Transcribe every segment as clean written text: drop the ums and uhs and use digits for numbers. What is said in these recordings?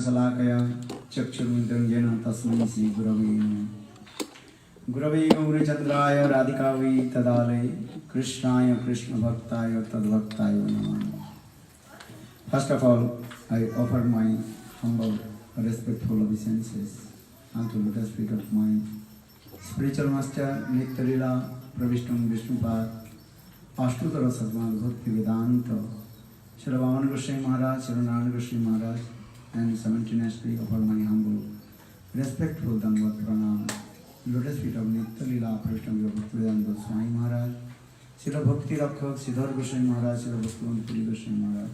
Salakaya Chakshurundanjana Tasmai Sri Gurave Namaha. Gurave Gauri Chandraya Radhikavi Tadale Krishnaya Krishna Bhaktaya Tadbhaktaya Namaha. First of all, I offer my humble, respectful obeisances unto the lotus feet of my spiritual master Nitya-lila Pravishnu Vishnupad Ashtutara Sadguru Bhakti Vedanta Srila Vaman Goswami Maharaj, Srila Narayana Goswami Maharaj, and simultaneously offer my humble, respectful Dandavat Pranam, lotus feet of Nitya-lila Pravishnu Bhakti Vedanta Swami Maharaj, Srila Bhakti Rakshak Siddhar Goswami Maharaj, Srila Bhaktivinoda Puri Goswami Maharaj,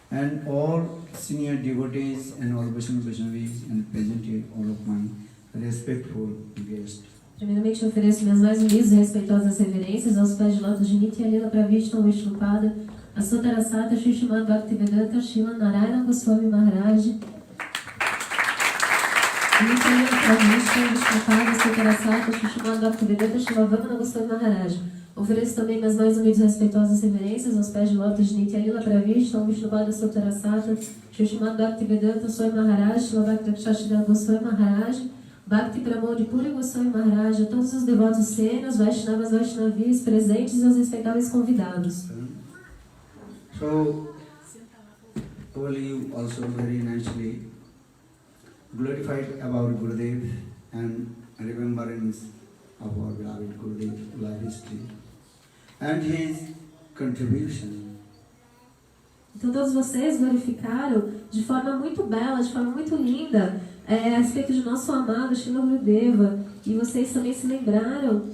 and all senior devotees and all Vaishnavis and present here, all of my respectful guests. Primeiramente, eu ofereço minhas mais humildes e respeitosas reverências aos pés de lótus de Nitya-lila Pravishnu Vishnupada, a Sotarasata Shri Srimad Bhaktivedanta Srimad Narayana Goswami Maharaj, Nitya-lila Pravishnu Vishnupada, a Sotarasata Shri Srimad Bhaktivedanta Srimad Vamana Goswami Maharaj. Ofereço também minhas mais humildes e respeitosas reverências aos pés de lótus de Nitya-lila Pravishnu Vishnupada, Sotarasata Shri Srimad Bhaktivedanta Swami Maharaj, Shri Bhakti Rakshashidhar Goswami Maharaj, Bhakti Pramod Puri Goswami Maharaj, a todos os devotos sênios, Vaishnavas, Vaishnavis presentes e aos respeitáveis convidados. So, all you also very nicely glorified about Gurudev and remembrance of our beloved Gurudev life history and his contribution. Então todos vocês glorificaram de forma muito bela, de forma muito linda, a respeito de nosso amado Srila Gurudeva, e vocês também se lembraram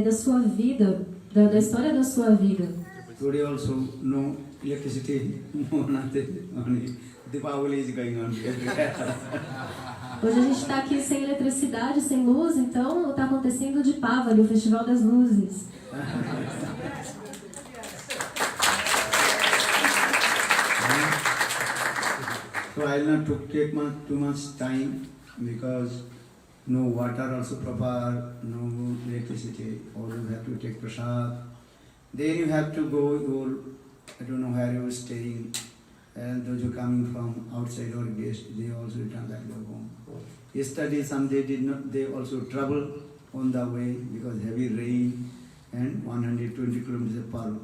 da sua vida, da história da sua vida. Today also no electricity, no nothing, only Deepavali is going on everywhere. Hoje a gente está aqui sem eletricidade, sem luz, então está acontecendo o Deepavali, o Festival das Luzes. So I'll not take too much time because no water also proper, no electricity. All you have to take prasad. Then you have to go I don't know where you are staying, and those who are coming from outside or guests, they also return back to home. Yesterday, some they also travel on the way because heavy rain and 120 kilometers per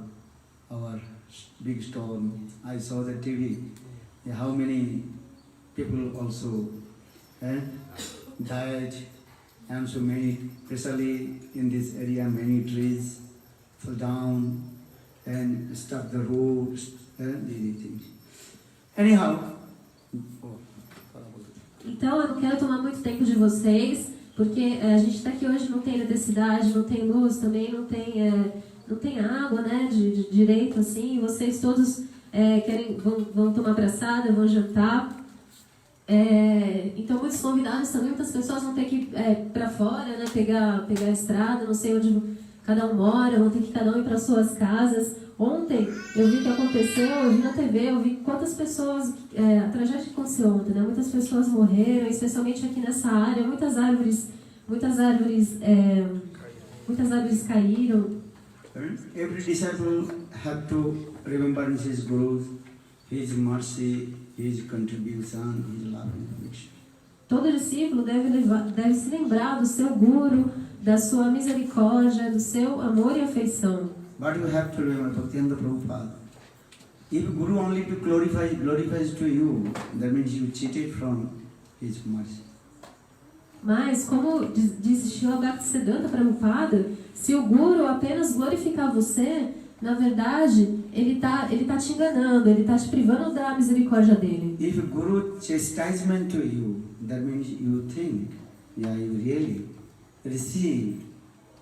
hour, big storm. I saw the TV. How many people also died, and so many, especially in this area, many trees fell down and stuck the roads and these things. Anyhow, Então eu não quero tomar muito tempo de vocês, porque a gente está aqui hoje, não tem eletricidade, não tem luz, também não tem água, né, de direito assim, e vocês todos vão tomar praçada, vão jantar. Então muitos convidados também, muitas pessoas vão ter que ir para fora, né, pegar a estrada, não sei onde cada um mora, vão ter que cada um ir para suas casas. Ontem eu vi o que aconteceu, eu vi na TV, eu vi quantas pessoas, a tragédia que aconteceu ontem, né, muitas pessoas morreram, especialmente aqui nessa área, muitas árvores caíram. Every disciple have to remember his Guru, his mercy, his contribution, his love and affection. Todo discípulo deve se lembrar do seu Guru, da sua misericórdia, do seu amor e afeição. But you have to remember Bhaktivinoda Prabhupada. If Guru only to glorifies to you, that means you cheated from his mercy. Mas, como disse Srila Bhaktisiddhanta Prabhupada, se o Guru apenas glorificar você, na verdade, ele tá te enganando, ele tá te privando da misericórdia dele. If Guru chastisement to you, that means you think, yeah, you really receive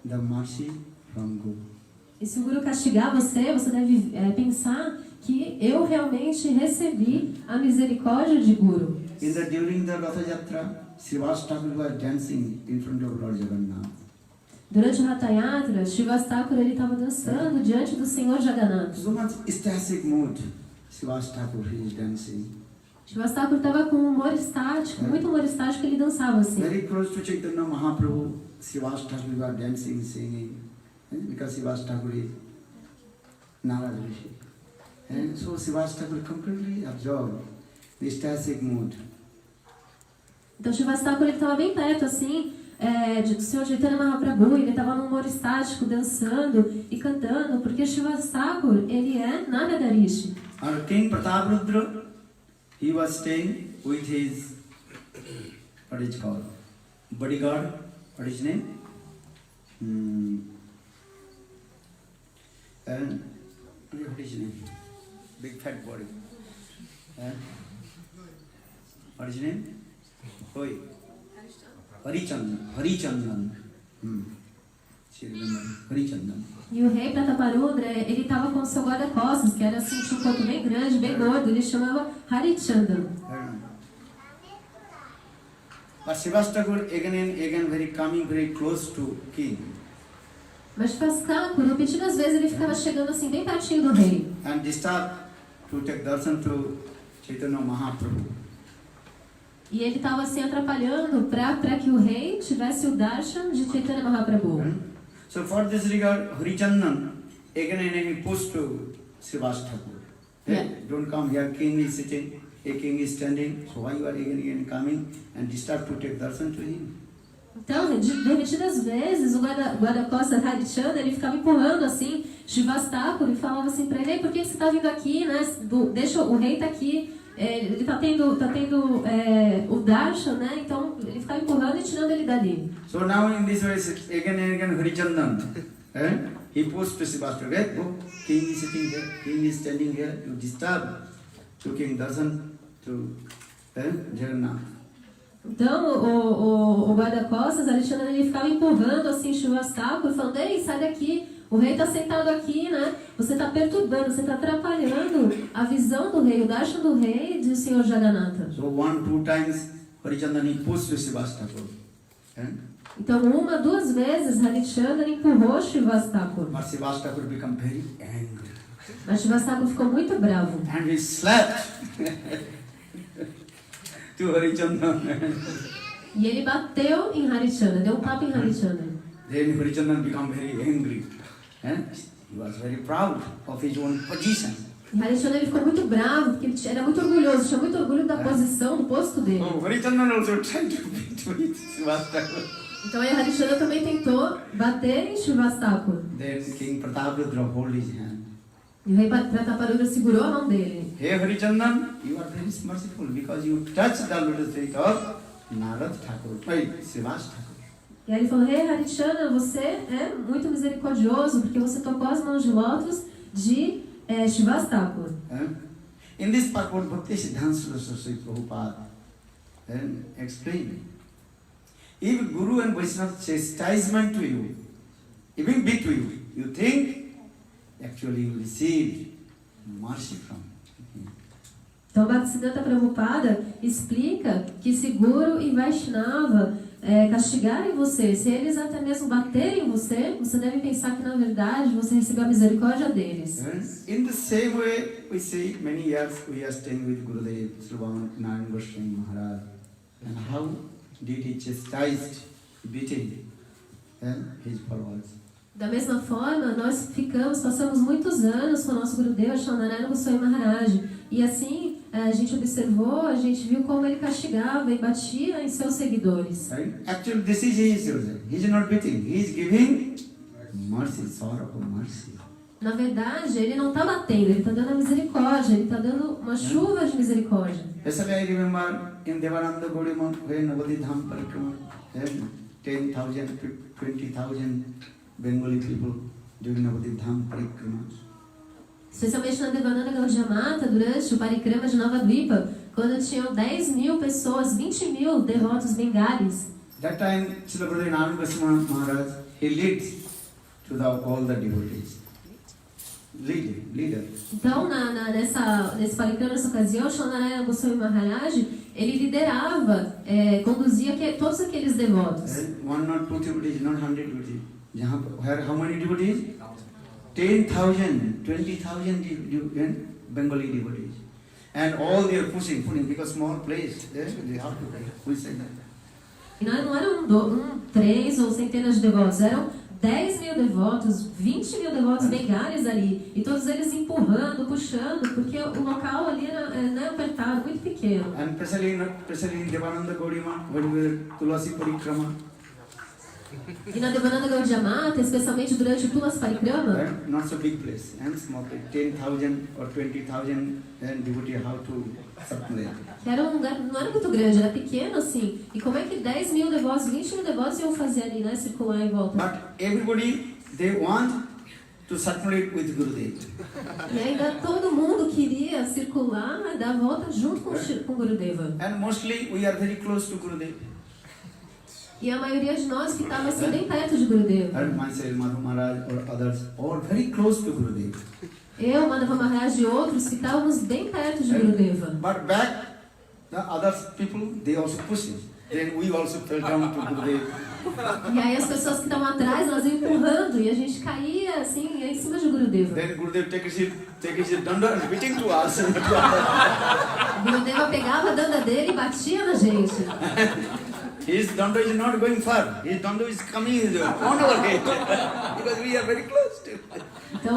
the mercy from Guru. E se o Guru castigar você, você deve pensar que eu realmente recebi a misericórdia de Guru. During the Ratha Yatra, Srivas Thakur was dancing in front of Lord Jagannath. Durante o Ratha Yatra, Srivas Thakur estava dançando diante do Senhor Jagannath. So much ecstatic mood, Srivas Thakur is dancing. Srivas Thakur estava com um humor estático, muito humor estático, ele dançava assim. Very close to Chaitanya Mahaprabhu, Srivas Thakur was dancing, singing, because Srivas Thakur is Narad Rishi. And so Srivas Thakur completely absorbed the ecstatic mood. Então Shivasthakur ele estava bem perto assim do Senhor Chaitanya Mahaprabhu, ele estava num humor estático, dançando e cantando, porque Shivasthakur ele é Naradarishi. And King Prataparudra, he was staying with his, what is it called, bodyguard, what is his name? And what is his name? Big fat body. What is his name? Oi. Harichandan. She remember, Harichandan. E o rei Prataparudra, ele estava com o seu guarda-costas, que era assim, tinha um corpo bem grande, bem gordo, ele chamava Harichandan. But Shivasthakur again and again coming very close to king. Mas Shivasthakur, repetidas vezes, ele ficava chegando assim, bem pertinho do rei. And disturbed to take darshan to Chaitanya Mahaprabhu. E ele estava assim atrapalhando para que o rei tivesse o darshan de Chaitanya Mahaprabhu. So for this regard, Harichandan again and again pushed to Shivasthakur. Don't come here, king is sitting, a king is standing, so why you are again and again coming and disturb to take darshan to him? Então, repetidas vezes, o guarda-costas Harichandan, ele ficava empurrando assim, Shivasthakur, e falava assim para ele: por que você está vindo aqui, né? Deixa o rei tá aqui, ele está tendo o darshan, né? Então, ele ficava empurrando e tirando ele dali. So now in this way, again and again Harichandan, he pushed to Shivasthakur, oh, king is sitting here, king is standing here, you disturb to king darshan to Jagannath. Então, o guarda-costas, Harichandan, ele ficava empurrando assim Shivasthakur, falando: ei, sai daqui, o rei está sentado aqui, né? Você está perturbando, você está atrapalhando a visão do rei, o darshan do rei e do Senhor Jagannatha. So 1, 2 times Harichandan he pushed to Shivasthakur. Então, 1, 2 vezes, Harichandan empurrou Shivasthakur. But Shivasthakur became very angry. Mas Shivasthakur ficou muito bravo. And he slapped to Harichandan. E ele bateu em Harichandan, deu um tapa em Harichandan. Then Harichandan became very angry. He was very proud of his own position. E Harichandan ele ficou muito bravo, porque ele era muito orgulhoso, tinha muito orgulho da posição, do posto dele. Oh, Harichandan also tried to beat with Shivasthakur. Então aí Harichandan também tentou bater em Shivasthakur. Then King Prataparudra hold his hand. E o rei Prataparudra segurou a mão dele. Hey Harichandan, you are very merciful because you touched the lotus feet of Narad Thakur, Shivasthakur. E aí ele falou: ei, Harichandan, você é muito misericordioso, porque você tocou as mãos de lótus de Shivasthakur. In this purport, Bhaktisiddhanta Saraswati Prabhupada explained, if Guru and Vaishnava chastisement to you, even big to you, you think actually you receive mercy from him. Então, Bhaktisiddhanta Prabhupada explica que se Guru e Vaishnava castigarem você, se eles até mesmo baterem em você, você deve pensar que na verdade você recebeu a misericórdia deles. In the same way, we see many years we are staying with Gurudev, Sri Narayan Goswami Maharaj, and how did he chastise, beating his followers. Da mesma forma, nós passamos muitos anos com o nosso Gurudev, Sri Narayan Goswami Maharaj, e assim a gente observou, a gente viu como ele castigava e batia em seus seguidores. Right? Actually, this is his chosen. He is not beating. He is giving mercy, sorrowful mercy. Na verdade, ele não está batendo, ele está dando a misericórdia, ele está dando uma chuva de misericórdia. Especially I remember in Devananda Gaudiyama, when Navadip Dham Parikrama, 10,000, 20,000 Bengali people doing Navadip Dham Parikrama. Especialmente na Devananda Gaudiyamata, durante o Parikrama de Nova Dwipa, quando tinham 10.000 pessoas, 20.000 devotos bengalis. That time, Srila Gurudev Narayan Goswami Maharaj, he leads to all the devotees. Leader. Então, nesse Parikrama, nessa ocasião, Sri Narayan Goswami Maharaj, ele liderava, conduzia todos aqueles devotos. One not two devotees, not 100 devotees. Where how many devotees? 10,000, 20,000 Bengali devotees. And all they are pushing because small place, they have to push. E não eram 3 ou centenas de devotos, eram 10 mil devotos, 20 mil devotos bengalis ali, e todos eles empurrando, puxando, porque o local ali era né, apertado, muito pequeno. And especially in Devananda Gaudiya Math, when we were Tulasi Parikrama, E na Devananda Gaudiya Mata, especialmente durante o Tulasi Parikrama, not so big place, and small place, 10,000 or 20,000 devotee how to circulate. que era um lugar, não era muito grande, era pequeno assim. E como é que 10 mil devotos, 20 mil devotos iam fazer ali, né, circular em volta? But everybody, they want to circulate with Gurudev. E ainda todo mundo queria circular, né, dar a volta junto com Gurudeva. And mostly we are very close to Gurudev. E a maioria de nós ficava assim bem perto de Gurudeva. And myself, Madhu Maharaj or others, all very close to Gurudev. Eu, Madhava Maharaj e outros ficávamos bem perto de Gurudeva. But back, the other people, they also push it. Then we also fell down to Gurudev. E aí as pessoas que estavam atrás, elas iam empurrando e a gente caía assim, em cima de Gurudeva. Then Gurudev take his danda and beating to us. Gurudeva pegava a danda dele e batia na gente. His danda is not going far. His danda is coming on our head. Because we are very close to it. Então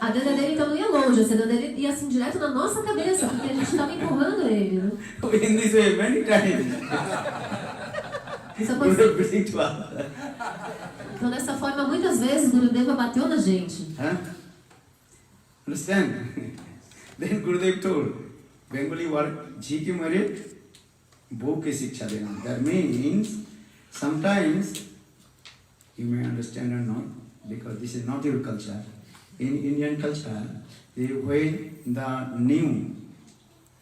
a danda dele então não ia longe, a danda dele ia assim direto na nossa cabeça, porque a gente estava empurrando ele. Né? In this way, many times. Isso aconteceu. Gurudev beating to us. Então dessa forma, muitas vezes Gurudeva bateu na gente. Understand? Then Gurudev told, Bengali word, Ji ki mare, bo ke shiksha dena. That means, sometimes, you may understand or not, because this is not your culture. In Indian culture, when the new,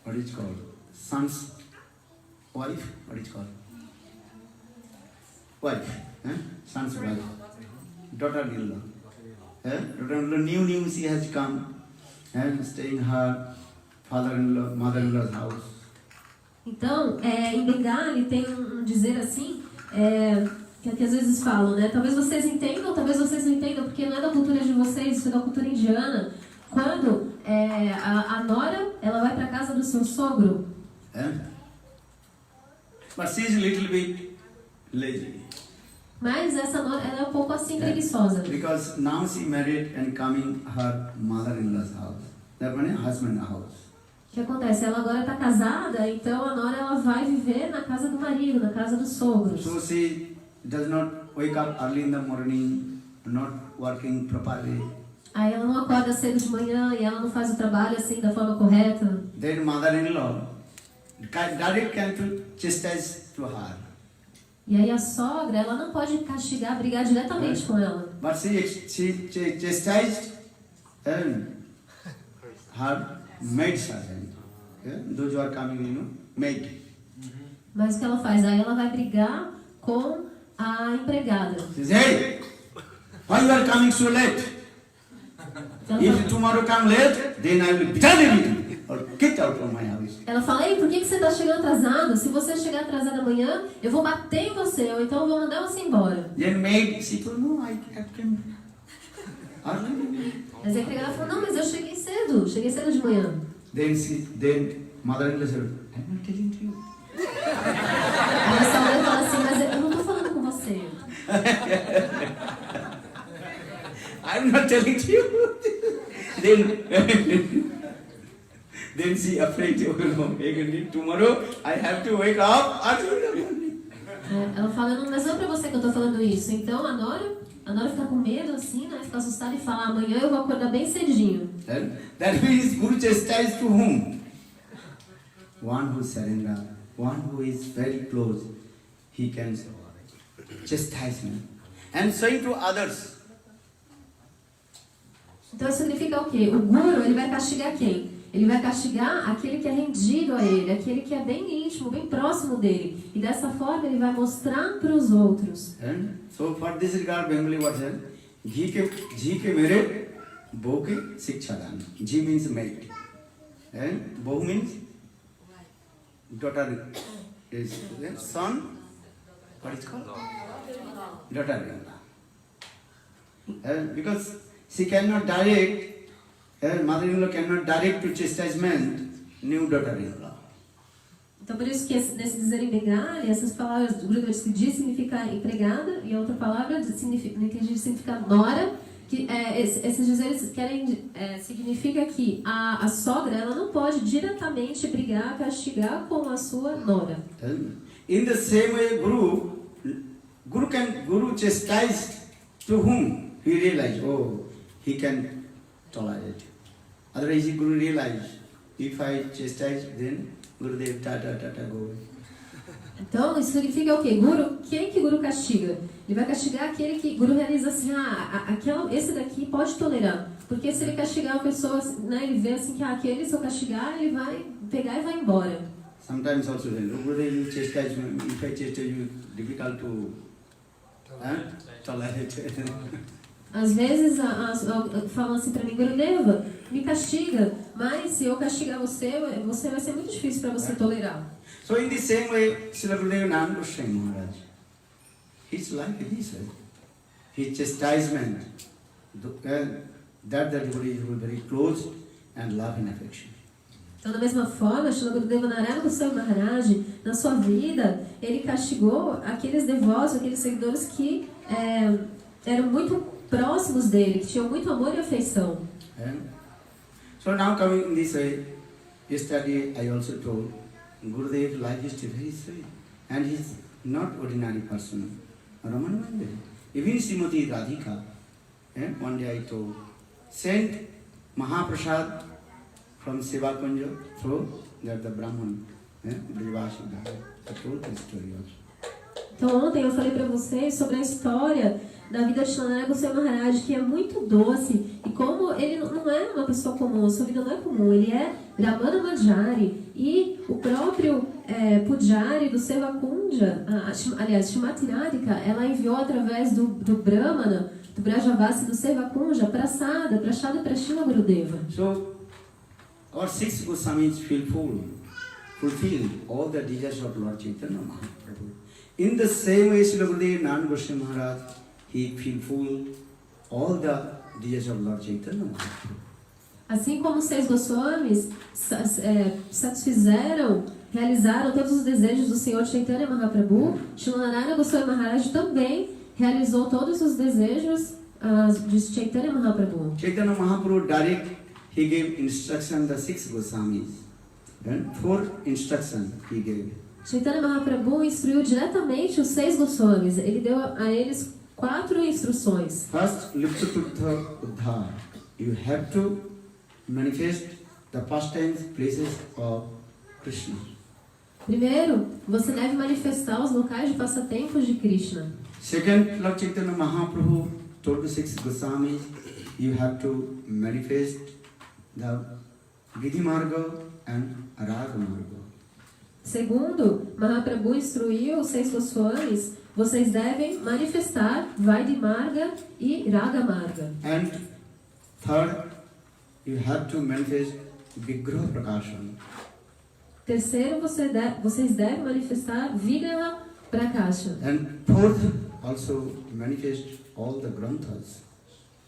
what is called, son's wife, what is called? Wife, son's wife, daughter-in-law. Daughter-in-law, new, she has come and stay in her father-in-law, mother-in-law's house. Então, em Bengali tem um dizer assim, que às vezes falam, né? Talvez vocês entendam, talvez vocês não entendam, porque não é da cultura de vocês, isso é da cultura indiana. Quando a nora, ela vai para casa do seu sogro. But she is a little bit lazy. Mas essa nora, ela é um pouco assim preguiçosa. Because now she married and coming her mother-in-law's house. That means husband's house. O que acontece? Ela agora está casada, então a nora ela vai viver na casa do marido, na casa dos sogros. So she does not wake up early in the morning, not working properly. Aí ela não acorda cedo de manhã e ela não faz o trabalho assim da forma correta. Then mother-in-law direct can to chastise to her. E aí a sogra, ela não pode castigar, brigar diretamente com ela. But she chastised her maid servant. Those who are coming, maid. Mas o que ela faz? Aí ela vai brigar com a empregada. She says, hey, why you are coming so late? If tomorrow come late, then I will beat you or kick out of my house. Ela fala, ei, por que você está chegando atrasado? Se você chegar atrasado amanhã, eu vou bater em você, ou então eu vou mandar você embora. Then maid, she told, no, I came early. Mas a empregada falou, não, mas eu cheguei cedo de manhã. Then mother-in-law said, I'm not telling you. Aí a sogra fala assim, mas eu não estou falando com você. I'm not telling you. Then she afraid, oh no, again, tomorrow I have to wake up early. Ela fala, não, mas não é pra você que eu tô falando isso. Então a Nora fica com medo assim, né? Fica assustada e fala, amanhã eu vou acordar bem cedinho. That means Guru chastised to whom? One who surrender, one who is very close, he can chastise me. And saying to others. Então isso significa o quê? O Guru, ele vai castigar quem? Ele vai castigar aquele que é rendido a ele, aquele que é bem íntimo, bem próximo dele. E dessa forma ele vai mostrar para os outros. And so for this regard, Bengali word said, Ji ke mere, Bo ke shiksha dan. Ji means maid. And Bo means daughter is son, what is called? Daughter-in-law. Because she cannot direct, her mother-in-law cannot direct to chastisement new daughter-in-law. Então, por isso que nesse dizer em Bengali, essas palavras, o Gurudev diz que di significa empregada, e a outra palavra, não entendi, significa nora, que esses dizeres querem, significa que a sogra, ela não pode diretamente brigar, castigar com a sua nora. In the same way, Guru chastised to whom he realized, oh, he can tolerate. Otherwise, Guru realized, if I chastise, then Gurudev, tata, go away. Então, isso significa o quê? Quem que Guru castiga? Ele vai castigar aquele que Guru realiza assim, esse daqui pode tolerar. Porque se ele castigar uma pessoa, né, ele vê assim que aquele, se eu castigar, ele vai pegar e vai embora. Sometimes also, Gurudev, you chastise me, if I chastise you, difficult to tolerate. Às vezes falam assim para mim, Gurudeva, me castiga, mas se eu castigar você vai ser muito difícil para você tolerar. So in the same way, Srila Gurudeva Nanda Goswami Maharaj, his life is this way. His chastisement, that devotees were very close and love and affection. Então, da mesma forma, Srila Gurudeva Narayana Goswami Maharaj, na sua vida, ele castigou aqueles devotos, aqueles seguidores que eram muito próximos dele, que tinham muito amor e afeição. So now coming in this way, yesterday I also told, Gurudev's life is very sweet, and he's not ordinary person, Raman Mandiri. Even Srimati Radhika, one day I told, sent Mahaprasad from Seva Kunja through the Brahman, Brivashida. I told this story also. Então ontem eu falei para vocês sobre a história da vida de Shri Goswami Maharaj, que é muito doce, e como ele não é uma pessoa comum, sua vida não é comum, ele é Ramana Manjari, e o próprio Pujari do Seva Kunja, aliás, Shrimati Radhika, ela enviou através do Brahmana, do Brajavasi do Seva Kunja, Prasada para Srila Gurudeva. So, our 6 Goswamis fulfilled all the desires of Lord Chaitanya Mahaprabhu. In the same way, Srila Gurudeva Nanda Goswami Maharaj, he fulfilled all the desires of Lord Chaitanya Mahaprabhu. Assim como os 6 Goswamis realizaram todos os desejos do Senhor Chaitanya Mahaprabhu, Srila Narayana Goswami Maharaj também realizou todos os desejos de Chaitanya Mahaprabhu. Chaitanya Mahaprabhu direct, he gave instruction to the 6 Goswamis. And 4 instructions he gave. Chaitanya Mahaprabhu instruiu diretamente os 6 Goswamis. Ele deu a eles 4 instruções. First, Liptatutta Uddhar. You have to manifest the pastimes, places of Krishna. Primeiro, você deve manifestar os locais de passatempos de Krishna. Second, Lord Chaitanya Mahaprabhu told the 6 Goswamis, you have to manifest the Vidhi Marga and Raga Marga. Segundo, Mahaprabhu instruiu os 6 Goswamis, vocês devem manifestar Vaidhi Marga e Raga Marga. And third, you have to manifest Vigraha Prakashana. Terceiro, vocês devem manifestar Vigraha Prakasha. And fourth, also manifest all the Granthas.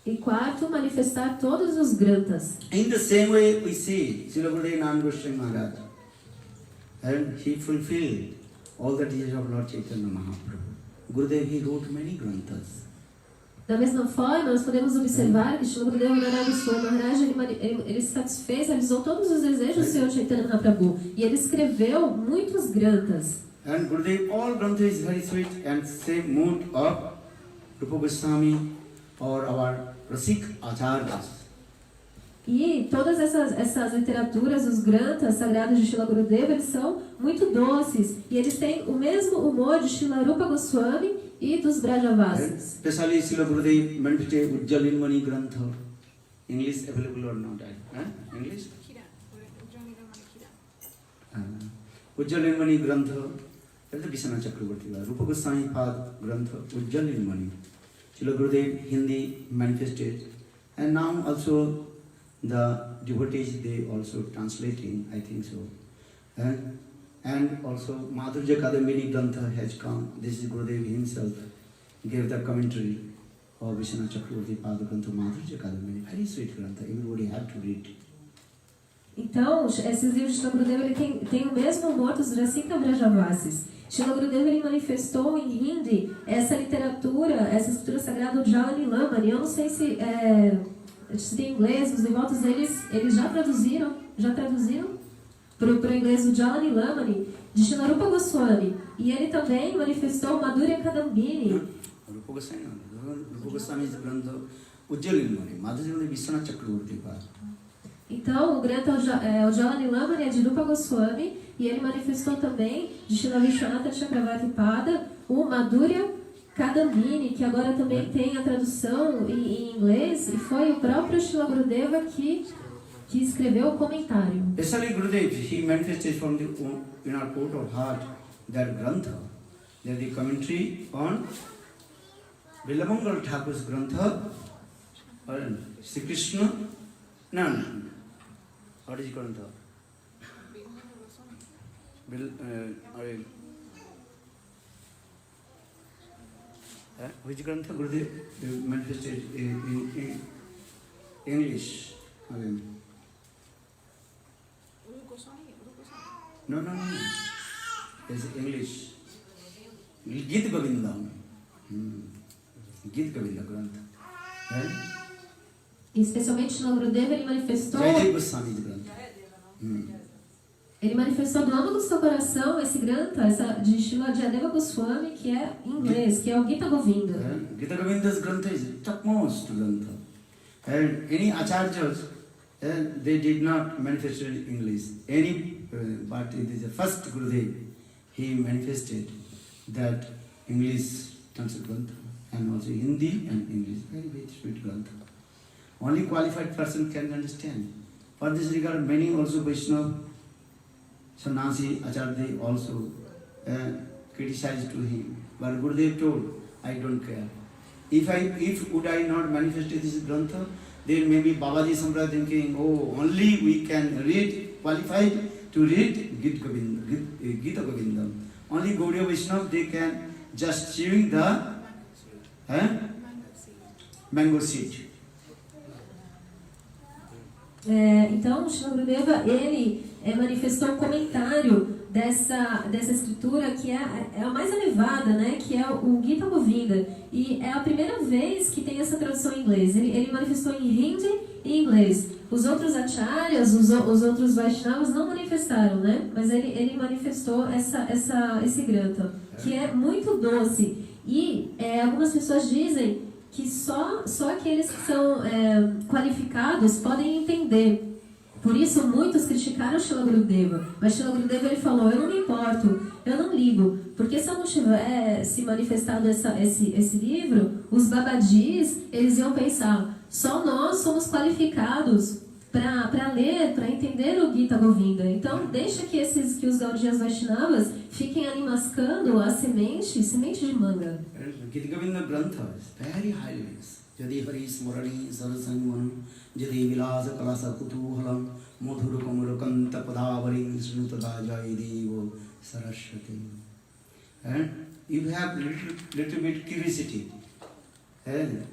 E quarto, manifestar todos os Granthas. In the same way we see Srila Gurudeva Nanda Goswami Maharaj, and he fulfilled all the desires of Lord Chaitanya Mahaprabhu. Gurudev, he wrote many Granthas. Da mesma forma, nós podemos observar que Srila Gurudeva Narayana Goswami Maharaj ele satisfez, realizou todos os desejos do Senhor Chaitanya Mahaprabhu. E ele escreveu muitos Granthas. And Gurudev, all Granthas is very sweet and same mood of Rupa Goswami or our Rasik Acharyas. E todas essas literaturas, os Granthas sagrados de Srila Gurudeva, eles são muito doces. E eles têm o mesmo humor de Srila Rupa Goswami e dos Brajavasis. Especially Srila Gurudeva manifested Ujjalinmani Grantha. English available or not? English? Ujjalinmani Grantha. That's the Vishana Chakravarti. Rupa Goswami Pad Grantha Ujjalinmani. Srila Gurudeva Hindi manifested. And now also the devotees, they also translating, I think so. And also Madhurya Kadambini Grantha has come. This is Gurudev himself gave the commentary of Vishwanath Chakravarti Pada Grantha Madhurya Kadambini. Very sweet Grantha, everybody have to read. Então, esses livros de Srila Gurudeva ele tem o mesmo humor dos Rasika Vrajavasis. Srila Gurudeva ele manifestou em Hindi essa literatura, essa escritura sagrada do Jalani Lamani. Eu não sei se tem inglês, os devotos eles já traduziram para o inglês o Jalani Lamani de Srila Rupa Goswami. E ele também manifestou Madhurya Kadambini. Rupa Goswami's Grantha Ujjwala Lamani, Madhurya Vishwanath Chakravarti. Então, o Grantha o Jalani Lamani é de Rupa Goswami e ele manifestou também de Srila Vishwanatha Chakravarti Pada o Madhurya Kadambini, que agora também tem a tradução em inglês, e foi o próprio Srila Gurudeva que escreveu o comentário. Especially Gurudev, he manifested from the inner court of heart that Grantha, that the commentary on Bilamangal Thakur's Grantha, or Sri Krishna, no. What is Grantha? Which Grantha Gurudev manifested in English? No. It's English. Gita Govinda. Gita Govinda Grantha. Especialmente Srila Gurudeva ele manifestou. Jai Goswami Grantha. Ele manifestou do âmago do seu coração esse Grantha, de Srila Jayadeva Goswami, que é em inglês, que é o Gita Govinda. Gita Govinda's Grantha is topmost Grantha. And any acharyas, they did not manifest in English. But it is the first Gurudev, he manifested that English translated Grantha, and also Hindi and English. Very, very sweet Grantha. Only qualified person can understand. For this regard, many also Vaishnava, Sannyasi, Acharya also criticized to him. But Gurudev told, I don't care. If would I not manifest this Grantha, then maybe Babaji Sampradaya thinking, oh, only we can read, qualified to read Gita Govinda. Only Gaudiya Vaishnava, they can just chewing the mango seed. Então, Srila Gurudeva, ele manifestou um comentário dessa escritura que é a mais elevada, né? Que é o Gita Govinda. E é a primeira vez que tem essa tradução em inglês. Ele manifestou em Hindi e inglês. Os outros acharyas, os outros Vaishnavas não manifestaram, né? Mas ele manifestou esse Grantha, que é muito doce. E algumas pessoas dizem que só aqueles que são qualificados podem entender. Por isso, muitos criticaram Srila Gurudeva. Mas Srila Gurudeva ele falou, eu não me importo, eu não ligo. Porque se eu não tiver se manifestado esse livro, os babadis, eles iam pensar, só nós somos qualificados para ler, para entender o Gita Govinda. Então, deixa que os Gaudiyas Vaishnavas fiquem ali mascando a semente de manga. Gita Govinda Grantha is very highly raised. Jadi Hari Smurani Sarasangvanam Jadi Vilasa Kalasa Kutuhalam Madhuru Kamurakanta Padavaring Snutada Jaidevo Saraswati. And you have little bit curiosity. And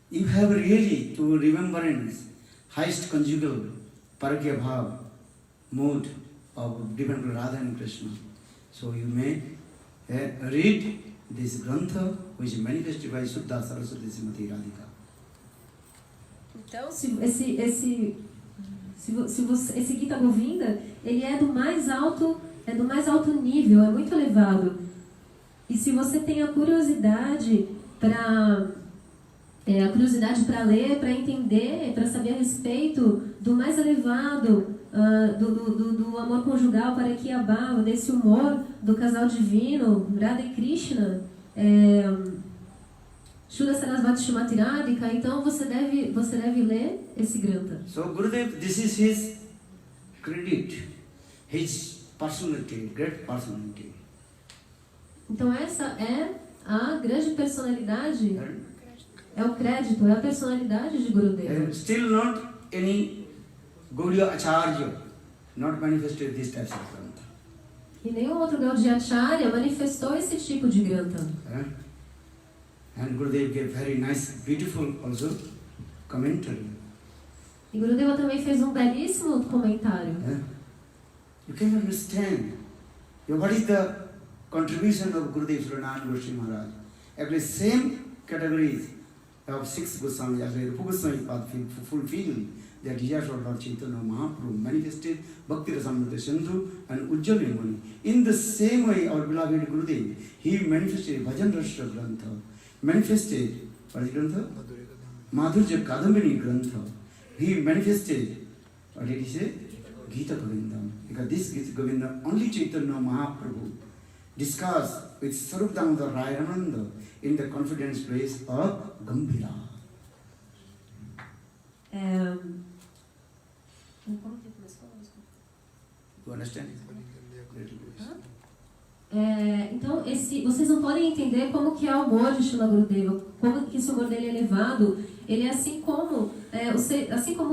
you have really to remembrance highest conjugal Parakya Bhav mood of different Radha and Krishna. So you may read this Grantha which is manifested by Suddha Saraswati Srimati Radhika. Então, esse Gita Govinda, ele é do mais alto nível, é muito elevado. E se você tem a curiosidade para ler, para entender, para saber a respeito do mais elevado, do amor conjugal para Kiabhava, desse humor do casal divino, Radha e Krishna, Shuddha Sarasvati Srimati Radhika, então você deve ler esse Grantha. So Gurudev, this is his credit, his personality, great personality. Então essa é a grande personalidade, é o crédito, é a personalidade de Gurudeva. Still not any Gaudiya Acharya not manifested this type of Grantha. E nenhum outro Gaudiya Acharya manifestou esse tipo de Grantha. And Gurudev gave very nice, beautiful also commentary. E Gurudeva também fez belíssimo comentário. You can understand what is the contribution of Gurudev Sri Narayana Goswami Maharaj. Actually, same categories of 6 Goswamis, actually Rupa Goswami Pad fulfilled the desires of Lord Chaitanya Mahaprabhu, manifested Bhakti Rasamrita Sindhu and Ujjwal Muni. In the same way, our beloved Gurudev, he manifested Bhajan Rashtra Grantha, manifested, what is Grantha? Madhurya Kadambini Grantha. He manifested, what did he say? Gita Govindam. Because this Gita Govindam, only Chaitanya Mahaprabhu discussed with Sarup Damodar Rayananda in the confidence place of Gambhira. You understand? Então, vocês não podem entender como que é o amor de Srila Gurudeva, como que esse amor dele é elevado. Ele é assim como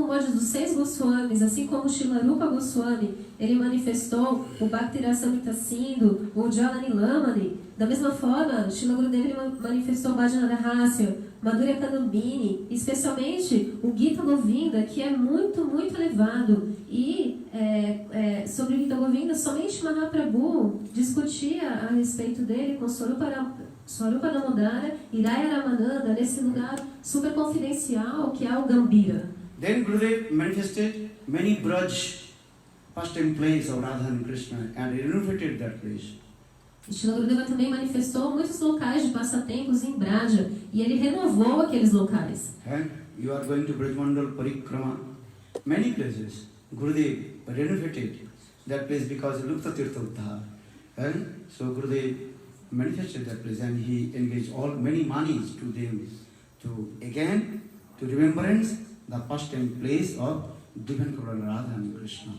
o amor dos 6 Goswamis, assim como Srila Rupa Goswami, ele manifestou o Bhakti Rasamrita Sindhu, o Ujjwala Nilamani. Da mesma forma, Srila Gurudeva ele manifestou o Bhajana Rahasya, Madhurya Kadambini, especialmente o Gita Govinda, que é muito, muito elevado. E sobre o Gita Govinda, somente Mahaprabhu discutia a respeito dele com Swarupa Damodara e Raya Ramananda, nesse lugar super confidencial que é o Gambhira. Then Gurudev manifested many Braj pastime places of Radha and Krishna and renovated that place. Srila Gurudeva também manifestou muitos locais de passatempos em Braja e ele renovou aqueles locais. And you are going to Brajmandal Parikrama, many places. Gurudev renovated that place because Lupta Tirtha Uddhar. And so Gurudev manifested that place and he engaged many manis to them to remembrance the pastime place of Divine Radha and Krishna.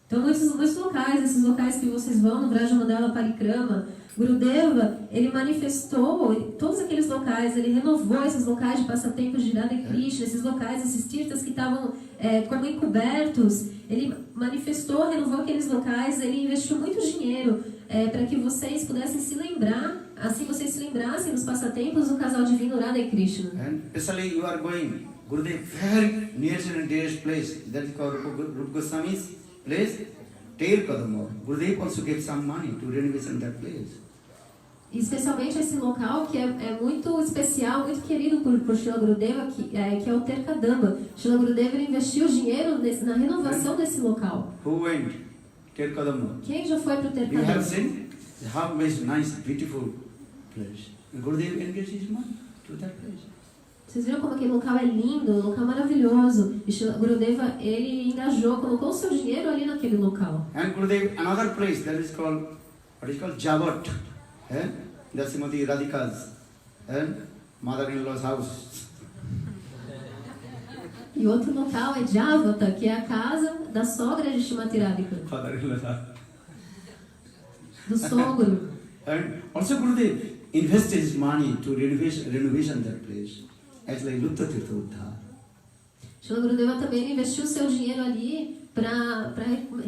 Então, muitos locais, esses locais que vocês vão no Brajamandala Parikrama, Gurudeva, ele manifestou todos aqueles locais, ele renovou esses locais de passatempos de Radha e Krishna, esses locais, esses tirtas que estavam como encobertos, ele manifestou, renovou aqueles locais, ele investiu muito dinheiro para que vocês pudessem se lembrar, assim vocês se lembrassem dos passatempos do casal divino Radha e Krishna. And especially you are going, Gurudev, very nearest and dearest place, that is called Rupa Goswami's place, Tail Kadamba. Gurudev also gave some money to renovation that place. Especialmente esse local que é muito especial, muito querido por Srila Gurudeva, que é o Ter Kadamba. Srila Gurudeva investiu dinheiro na renovação desse local. Who went? Ter Kadamba. Quem já foi para o Ter You have Kadamba? seen how nice, beautiful place. And Gurudev engaged his money to that place. Vocês viram como aquele local é lindo, um local maravilhoso. E Srila Gurudeva, ele engajou, colocou o seu dinheiro ali naquele local. And Gurudev, another place that is called, Javat. That's Srimati Radhika's mother-in-law's house. E outro local é Javata, que é a casa da sogra de Srimati Radhika. Father-in-law's house. Do sogro. And also Gurudev invested his money to renovation that place. As like Lupta Tirtha Uddhar. Srila Gurudeva também investiu seu dinheiro ali para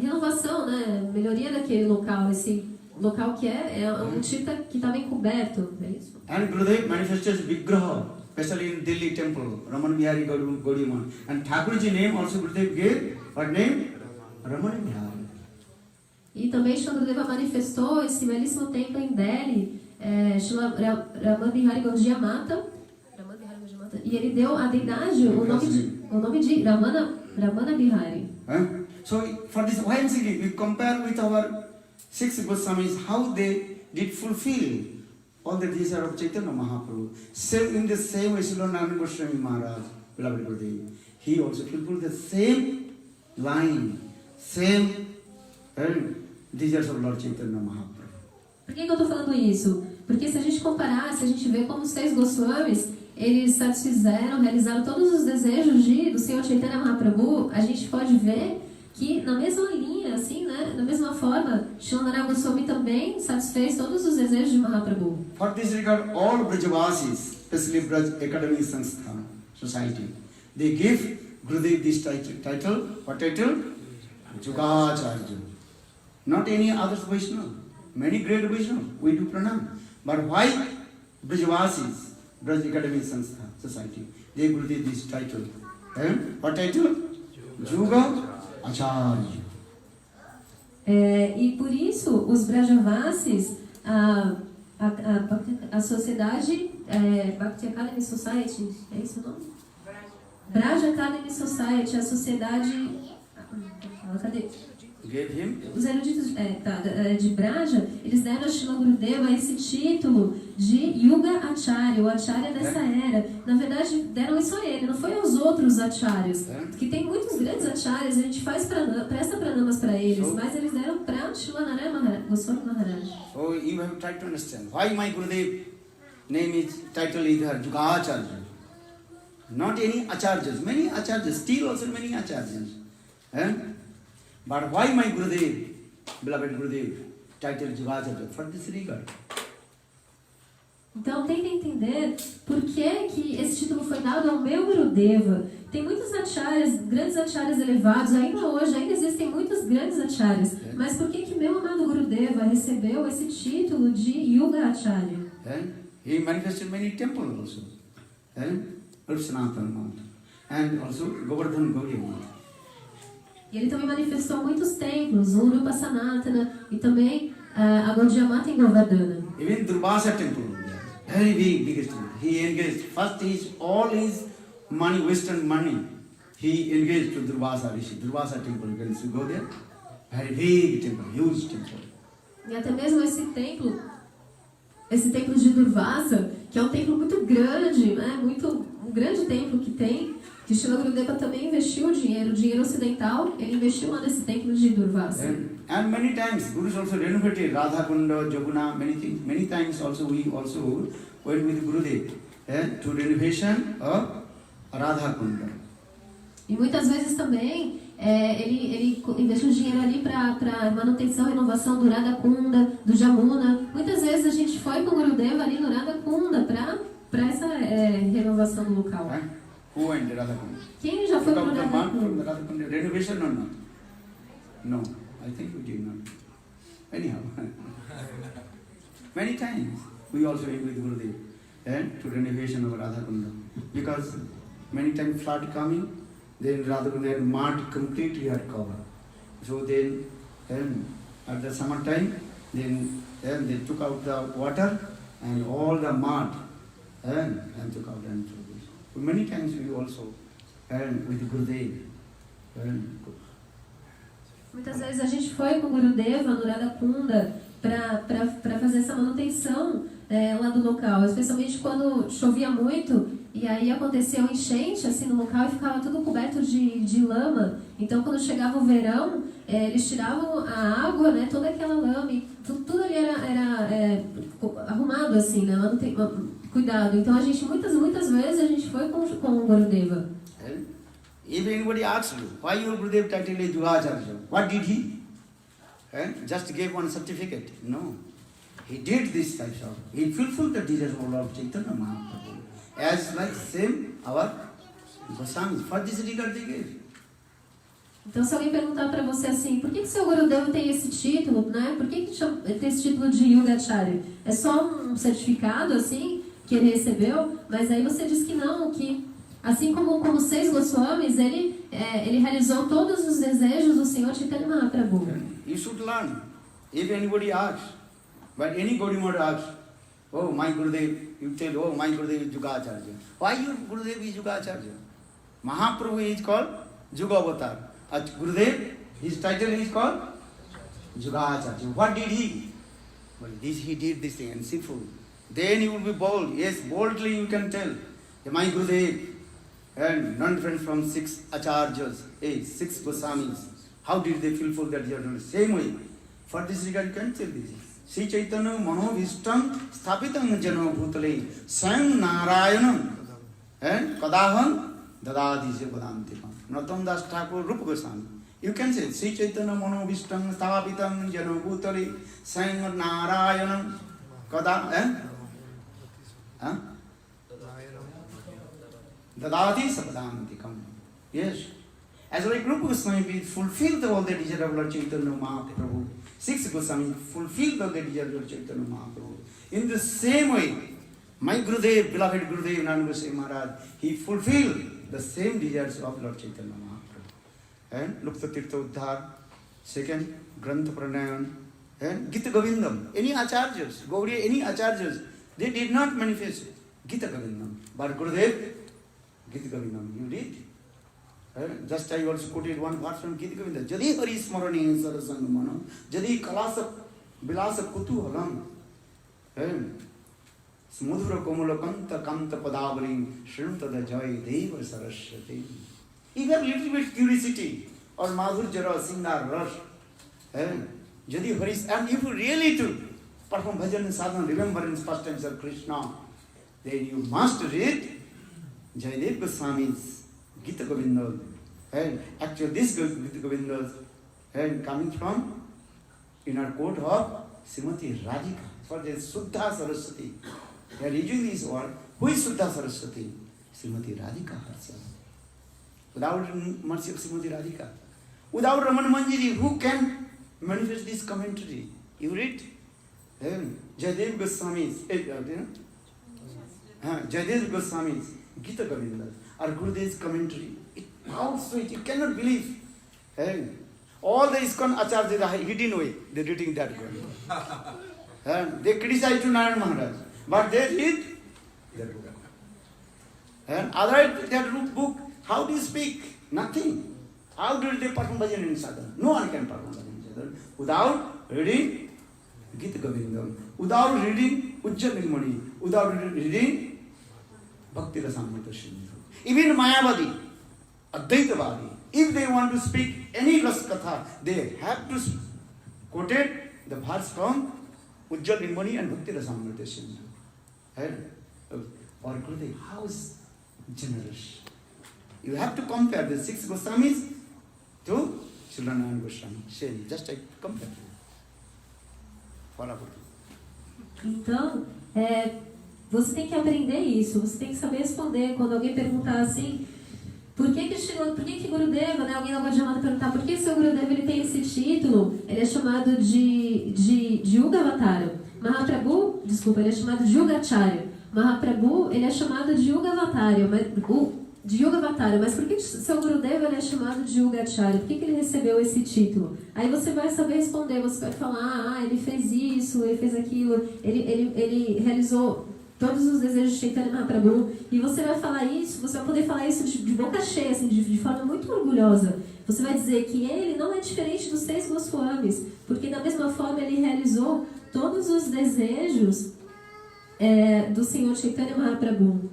renovação, né? Melhoria daquele local, esse local que é um tirta que estava encoberto, é isso? And Gurudev manifested Vigraha, especially in Delhi temple, Raman Bihari Gaudiya. And Thakurji name also Gurudev gave, what name? Raman Bihari. E também Srila Gurudeva manifestou esse belíssimo templo em Delhi, Srila Raman Bihari Gaudiya Mata, e ele deu a deidade, o nome de Ramana Bihari. So for this, why I'm saying, we compare with our 6 Goswamis, how they did fulfill all the desires of Chaitanya Mahaprabhu. Same in the same way, Srila Narayana Goswami Maharaj, beloved Gurudev, he also fulfilled the same line, same desires of Lord Chaitanya Mahaprabhu. Por que eu estou falando isso? Porque se a gente comparar, se a gente vê como os 6 Goswamis, eles satisfizeram, realizaram todos os desejos do Senhor Chaitanya Mahaprabhu, a gente pode ver que na mesma linha, assim, né, da mesma forma, Srila Narayana Goswami também satisfez todos os desejos de Mahaprabhu. For this regard, all Brajavasis, especially Braj Academic Sanstha Society, they give Gurudev this title. What title? Jugacharya. Not any other Vaishnava. Many great Vaishnava, we do pranam. But why Brajavasis? Braj Academic Sanstha Society. They Gurudev this title. What title? Juga Acharya. E por isso, os Brajavasis, a sociedade Bhakti Academy Society, é isso o nome? Braja Academy Society, a sociedade... Cadê? Os eruditos de Braja, eles deram a Śrīla Gurudeva esse título de Yuga Acharya, o Acharya dessa era. Na verdade, deram isso a ele, não foi aos outros Acharyas. Que tem muitos grandes Acharyas, a gente presta pranamas para eles, mas eles deram para Śrīla Narayana Maharaj, Goswami Maharaj. So you have tried to understand why my Gurudev name is title is Yuga Acharya. Not any Acharyas, many Acharyas, still also many Acharyas. But why my Gurudev, beloved Gurudev, title Jivacharya? For this regard. Então tentem entender por que esse título foi dado ao meu Gurudeva. Tem muitos acharyas, grandes acharyas elevados, ainda hoje, ainda existem muitos grandes acharyas. Mas por que meu amado Gurudeva recebeu esse título de Yuga Acharya? He manifested many temples also. Lord Sanatana Mata. And also Govardhan Gaudiya Mata. E ele também manifestou muitos templos, o Rupa Sanatana e também a Gaudiya Mata em Govardhana. Even Durvasa temple, very big, biggest temple. He engaged, first all his money, western money, he engaged to Durvasa Rishi. Durvasa temple, you can go there. Very big temple, huge temple. E até mesmo esse templo de Durvasa, que é um templo muito grande, né? Um grande templo que tem, que Śrīla Gurudeva também investiu o dinheiro ocidental, ele investiu lá nesse templo de Durvasa. And many times, Gurus also renovated Radha Kunda, Jaguna, many things. Many times also we also went with Gurudev to renovation of Radha Kunda. E muitas vezes também ele investiu dinheiro ali para manutenção e renovação do Radha Kunda, do Jamuna. Muitas vezes a gente foi com o Gurudeva ali no Radha Kunda para essa renovação do local. Who went to Radha Kunda? Quem já foi para o Radha Kunda? Radha Kunda renovation or not? No, I think we did not. Anyhow, many times we also went with Gurudev to renovation of Radha Kunda, because many times flood coming, then Radha Kunda mud completely had covered. So then at the summer time, then they took out the water and all the mud and took out and threw this. Many times we also with Gurudev. Muitas vezes a gente foi com o Gurudeva no Radha Kunda para fazer essa manutenção lá do local, especialmente quando chovia muito e aí acontecia um enchente assim no local e ficava tudo coberto de lama. Então quando chegava o verão, eles tiravam a água, né, toda aquela lama e tudo ali era arrumado assim, né, cuidado. Então a gente muitas vezes a gente foi com o Gurudeva. If anybody asks you, why your Gurudev title is Yugacharya, what did he? Just gave one certificate? No. He did this types of, he fulfilled the desires of Lord Chaitanya Mahaprabhu. As like same our Goswamis, for this regard they gave. Então se alguém perguntar para você assim, por que seu Gurudeva tem esse título, né? Por que tem esse título de Yuga Acharya? É só um certificado assim que ele recebeu? Mas aí você diz que não, que assim como 6 Goswamis, ele realizou todos os desejos do Senhor Chaitanya Mahaprabhu. You should learn. If anybody asks, but any Gaudiya asks, oh my Gurudev, you tell, oh my Gurudev is Yugacharya. Why your Gurudev is Yugacharya? Mahaprabhu is called Yuga Avatar. Gurudev, his title is called Yugacharya. What did he? Well, he did this thing and sinful. Then you will be bold. Yes, boldly you can tell. My Gurudev and none different from 6 Acharyas, 6 Goswamis. How did they fulfill that desire? Same way. For this regard, you can tell this. Sri Chaitanya Manovishtam Sthapitam Jano Bhutale Sam Narayanam and Kadaham Dadadi Sepadantikam. Natam Das Thakur Rupa Goswami. You can say Sri Chaitanya Manovishtam Sthapitam Jano Bhutale Sam Narayanam Kadaham Dadadi Sapadantikam. Yes. As like Rupa Goswami fulfilled all the desire of Lord Chaitanya Mahaprabhu. 6 Goswami fulfilled all the desire of Lord Chaitanya Mahaprabhu. In the same way, my Gurudev, beloved Gurudev Nanda Goswami Maharaj, he fulfilled the same desires of Lord Chaitanya Mahaprabhu. and Lupta Tirtha Uddhar, second Grantha Pranayan, and Gita Govindam. Any acharyas, Gaudiya, any acharyas, they did not manifest Gita Govindam. But Gurudev, Gita Govindam, you read. Just I also quoted one verse from Gita Govinda. Jadi Hari Smarani Sarasangamana, Jadi Kalasa Bilasa Kutuhalam, Smudhura Komula Kanta Kanta Padavali, Shrimta the Joy, Deva Saraswati. If you have little bit curiosity or Madhur Jara Singar Rush, Jadi Hari, and if you really to perform bhajan and sadhana, remembrance first times of Krishna, then you must read Jayadev Goswami's Gita Govinda. And actually this Gita Govinda and coming from inner court of Srimati Radhika. For the Suddha Saraswati. They are using this word. Who is Suddha Saraswati? Srimati Radhika herself. Without mercy of Srimati Radhika. Without Ramana Manjari, who can manifest this commentary? You read? Jayadev Goswami's Jayadev Goswami's Gita Govinda or Gurudev's commentary. How sweet, you cannot believe. All the ISKCON acharyas are hidden away, they are reading that book. They criticize to Narayana Maharaj, but they read that book. And otherwise, that book, how do you speak? Nothing. How do they perform bhajan in sadhana? No one can perform bhajan in sadhana without reading Gita Govindam, without reading Ujjal Nirmani, without reading Bhakti Rasamrita Sindhu. Even Mayavadi, Advaitavadi, if they want to speak any Ras Katha, they have to quote the verse from Ujjal Nirmani and Bhakti Rasamrita Sindhu. Or Gurudev, how is generous? You have to compare the 6 Goswamis to Srilanarayan Goswami. Same, just like compare. Fala, Então, você tem que aprender isso, você tem que saber responder. Quando alguém perguntar assim, por que Gurudeva, né? Alguém na Gaudiya perguntar por que seu Gurudeva ele tem esse título, ele é chamado de Yugavatara. Mahaprabhu, desculpa, ele é chamado de Yugacharya. Mahaprabhu, ele é chamado de Yugavatara, mas por que seu Gurudeva ele é chamado de Yugacharya? Por que ele recebeu esse título? Aí você vai saber responder, você vai falar, ele fez isso, ele fez aquilo, ele realizou todos os desejos de Chaitanya Mahaprabhu, e você vai falar isso, você vai poder falar isso de boca cheia, assim, de forma muito orgulhosa. Você vai dizer que ele não é diferente dos 6 Goswamis, porque da mesma forma ele realizou todos os desejos do Senhor Chaitanya Mahaprabhu.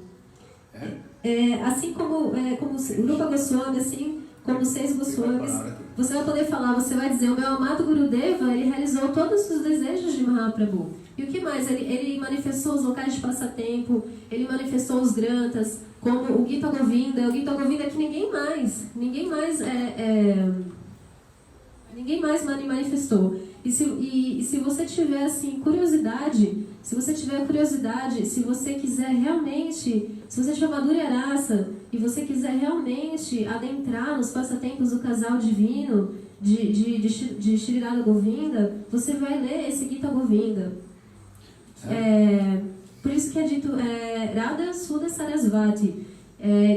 Assim como o Rupa Goswami, assim como os 6 Goswamis, você vai poder falar, você vai dizer, o meu amado Gurudeva, ele realizou todos os desejos de Mahaprabhu. E o que mais? Ele manifestou os locais de passatempo, ele manifestou os granthas, como o Gita Govinda que ninguém mais manifestou. E se você tiver assim curiosidade, se você quiser realmente, se você tiver madura raça e você quiser realmente adentrar nos passatempos do casal divino de Shri Radha Govinda, você vai ler esse Gita Govinda. Por isso que é dito Radha Sudha Sarasvati.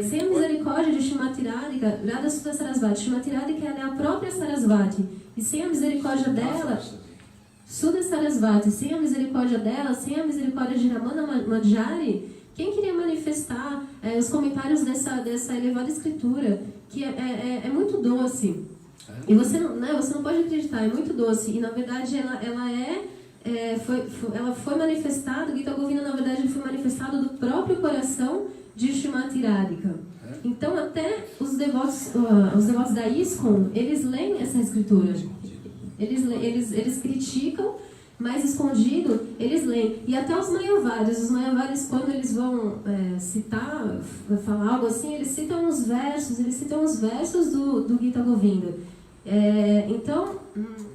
Sem a misericórdia de Shrimati Radhika, Radha Sudha Sarasvati. Shrimati Radhika é a própria Sarasvati. E sem a misericórdia dela, Sudha Sarasvati, sem a misericórdia dela, sem a misericórdia de Ramana Manjari, quem queria manifestar os comentários dessa elevada escritura, que é muito doce. E você não pode acreditar, é muito doce. E na verdade ela foi manifestada, o Gita Govinda na verdade foi manifestado do próprio coração de Shrimati Radhika. Então até os devotos da ISKCON, eles leem essa escritura. Eles criticam, mas escondido, eles leem. E até os Mayavaris, quando eles vão falar algo assim, eles citam os versos do Gita Govinda. Então,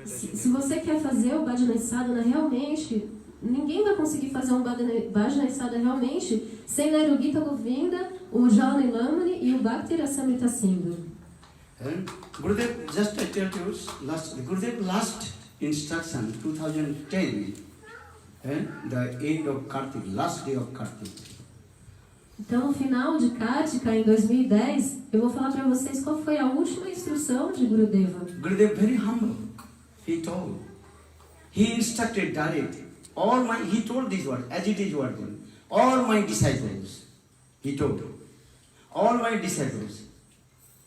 se você quer fazer o Bhajana Sadhana realmente, ninguém vai conseguir fazer um Bhajana Sadhana realmente sem ler o Gita Govinda, o Jalani Lamani e o Bhakti Rasamrita Sindhu. Gurudev, just I tell you, Gurudev last instruction, 2010, the end of Kartik, last day of Kartik. Então, no final de Kartika, em 2010, eu vou falar para vocês qual foi a última instrução de Gurudeva. Gurudev very humble. He told. He instructed direct. He told these words, as it is written. All my disciples, he told. All my disciples.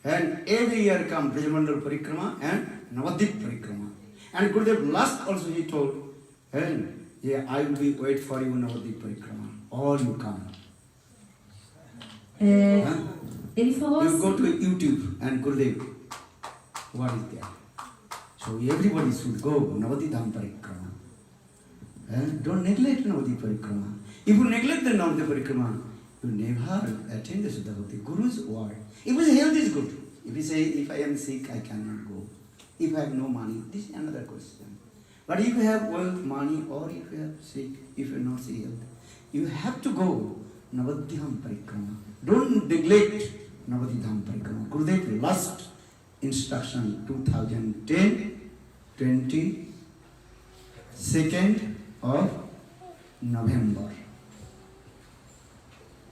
And every year come Brajamandal Parikrama and Navadvip Parikrama. And Gurudev last also he told, and yeah, I will be wait for you Navadvip Parikrama. All you come. Ele falou You assim, go to YouTube and Gurudev, what is there? So everybody should go Navadvip Dham Parikrama. Don't neglect Navadvip Parikrama. If you neglect the Navadvip Parikrama, you never attend the Shuddha Bhakti. Guru's word. If his health is good, if you say, if I am sick, I cannot go. If I have no money, this is another question. But if you have wealth, money, or if you have sick, if you are not sick, you have to go Navadvip Parikrama. Don't neglect Navadvip Parikrama. Gurudev last instruction 2010, 22nd of November.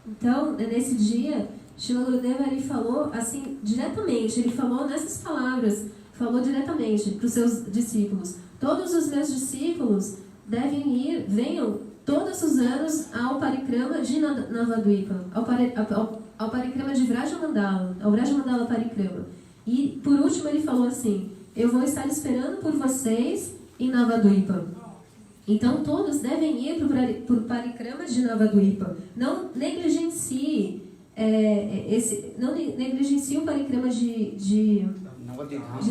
Então, nesse dia, Srila Gurudeva ele falou assim, diretamente, ele falou nessas palavras, falou diretamente para os seus discípulos. Todos os meus discípulos devem ir, venham todos os anos ao Parikrama de Navadvipa, ao Parikrama de Vrajamandala, ao Vrajamandala Parikrama. E, por último, ele falou assim, eu vou estar esperando por vocês em Navadvipa. Então, todos devem ir para o Parikrama de Navadvipa. Não negligencie, não negligencie o Parikrama de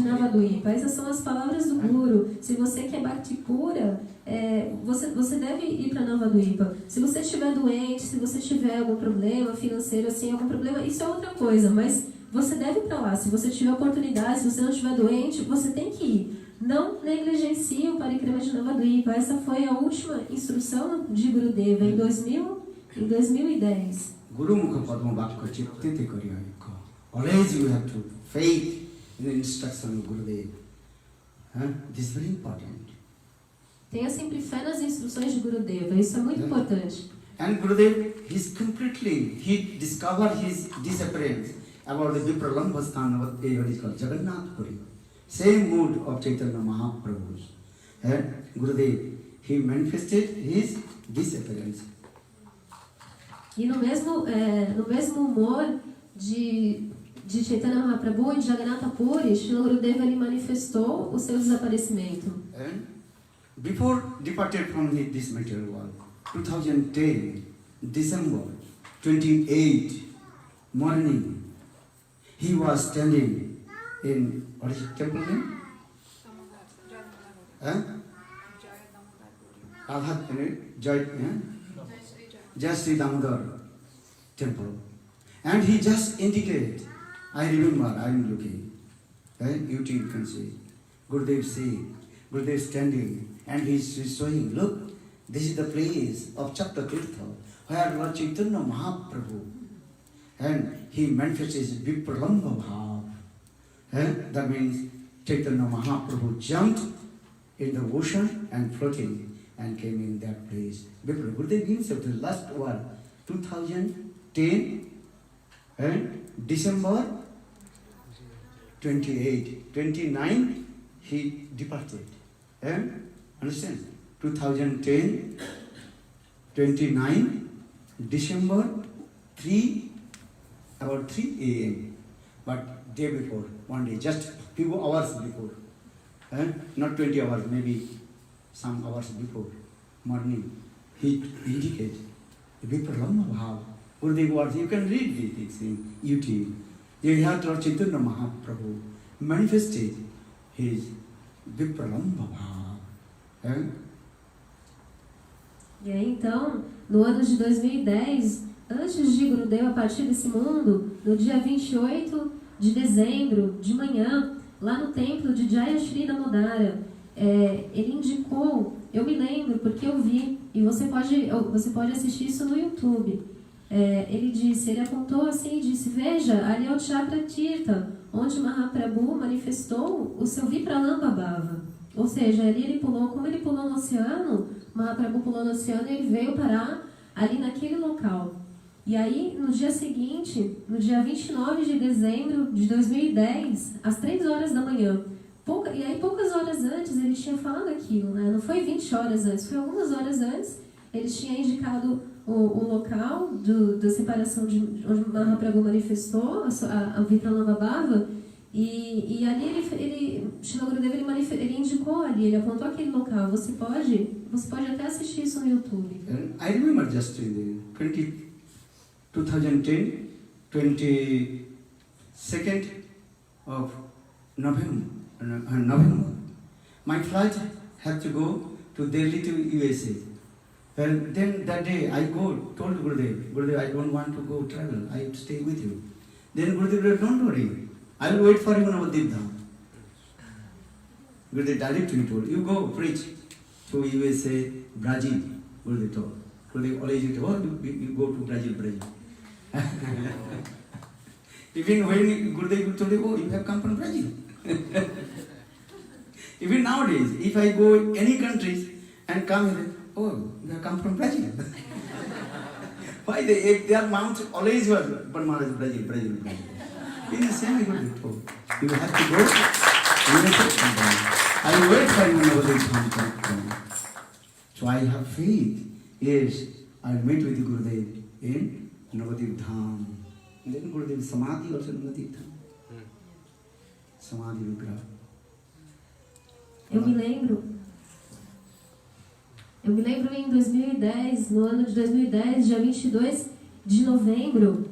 Navadvipa. Essas são as palavras do Guru. Se você quer Bhakti pura, você deve ir para Navadvipa. Se você estiver doente, se você tiver algum problema financeiro, assim, algum problema, isso é outra coisa. Mas você deve ir para lá. Se você tiver oportunidade, se você não estiver doente, você tem que ir. Não negligencie o Parikrama de Navadvipa. Essa foi a última instrução de Gurudeva em 2010. Guru Mukha Padma Bhakka Chittite Kariyayaka. Always you have to faith in the instruction of Gurudev. This is very important. Tenha sempre fé nas instruções de Gurudeva. Isso é muito importante. And Gurudev, he discovered his disappearance about the Vipralambha Sthana, what is called Jagannath Puri. Same mood of Chaitanya Mahaprabhu. And Gurudev, he manifested his disappearance. E no mesmo humor de Chaitanya Mahaprabhu e de Jagannatha Puri, Srila Gurudeva ele manifestou o seu desaparecimento. And before departed from this material world, 2010, December 28 morning, he was standing in, what is the temple name? Jai Sri Damodar temple. And he just indicated, I remember, I am looking. You too can see. Gurudev standing, and he is showing, look, this is the place of Chaptatirtha, where Lord Chaitanya Mahaprabhu, and he manifests his Vipralambha Bhav. That means Chaitanya Mahaprabhu jumped in the ocean and floating and came in that place. Gurudev himself, the last one, 2010 and December 28, 29, he departed. Understand? 2010, 29, December, about 3 a.m. But day before, one day, just few hours before. Not 20 hours, maybe some hours before morning, he indicated Vipralambha Bhav. Gurudev words, you can read these in YouTube. You have Lord Chaitanya Mahaprabhu manifested his Vipralambha Bhav. E aí, então, no ano de 2010, antes de Gurudeva partir desse mundo, no dia 28 de dezembro, de manhã, lá no templo de Jaya Shri Damodara, ele indicou, eu me lembro porque eu vi, e você pode assistir isso no YouTube. Ele apontou assim e disse, veja, ali é o Chakra Tirtha, onde Mahaprabhu manifestou o seu Vipralambha Bhava. Ou seja, ali ele pulou, como ele pulou no oceano, Mahaprabhu pulou no oceano e ele veio parar ali naquele local. E aí, no dia seguinte, no dia 29 de dezembro de 2010, às 3 horas da manhã, e aí poucas horas antes ele tinha falado aquilo, né? Não foi 20 horas antes, foi algumas horas antes, ele tinha indicado o local da separação de onde Mahaprabhu manifestou a Vipralambha Bhava, e ali Srila Gurudeva ele indicou ali, ele apontou aquele local. Você pode até assistir isso no YouTube. I remember just in the 2010, 22nd of November, my flight had to go to Delhi to USA. And then that day I told Gurudev, I don't want to go travel, I stay with you. Then Gurudev said, don't worry, I will wait for you in Navadvip Dham. Gurudev directly told, you go preach to USA, Brazil, Gurudev told. Gurudev always told, you go to Brazil. Even when Gurudev told, oh, you have come from Brazil. Even nowadays, if I go any countries and come here, oh, you have come from Brazil. Why if their mouth always was, but Maharaj, Brazil. In the same way, you have to go. I will wait for you Navadvip. So I have faith. Yes, I will meet with Gurudev in Navadvip Dham. And then Gurudev Samadhi also in Navadvip Dham. Samadhi Vigraha. Eu me lembro em 2010, no ano de 2010, dia 22 de novembro,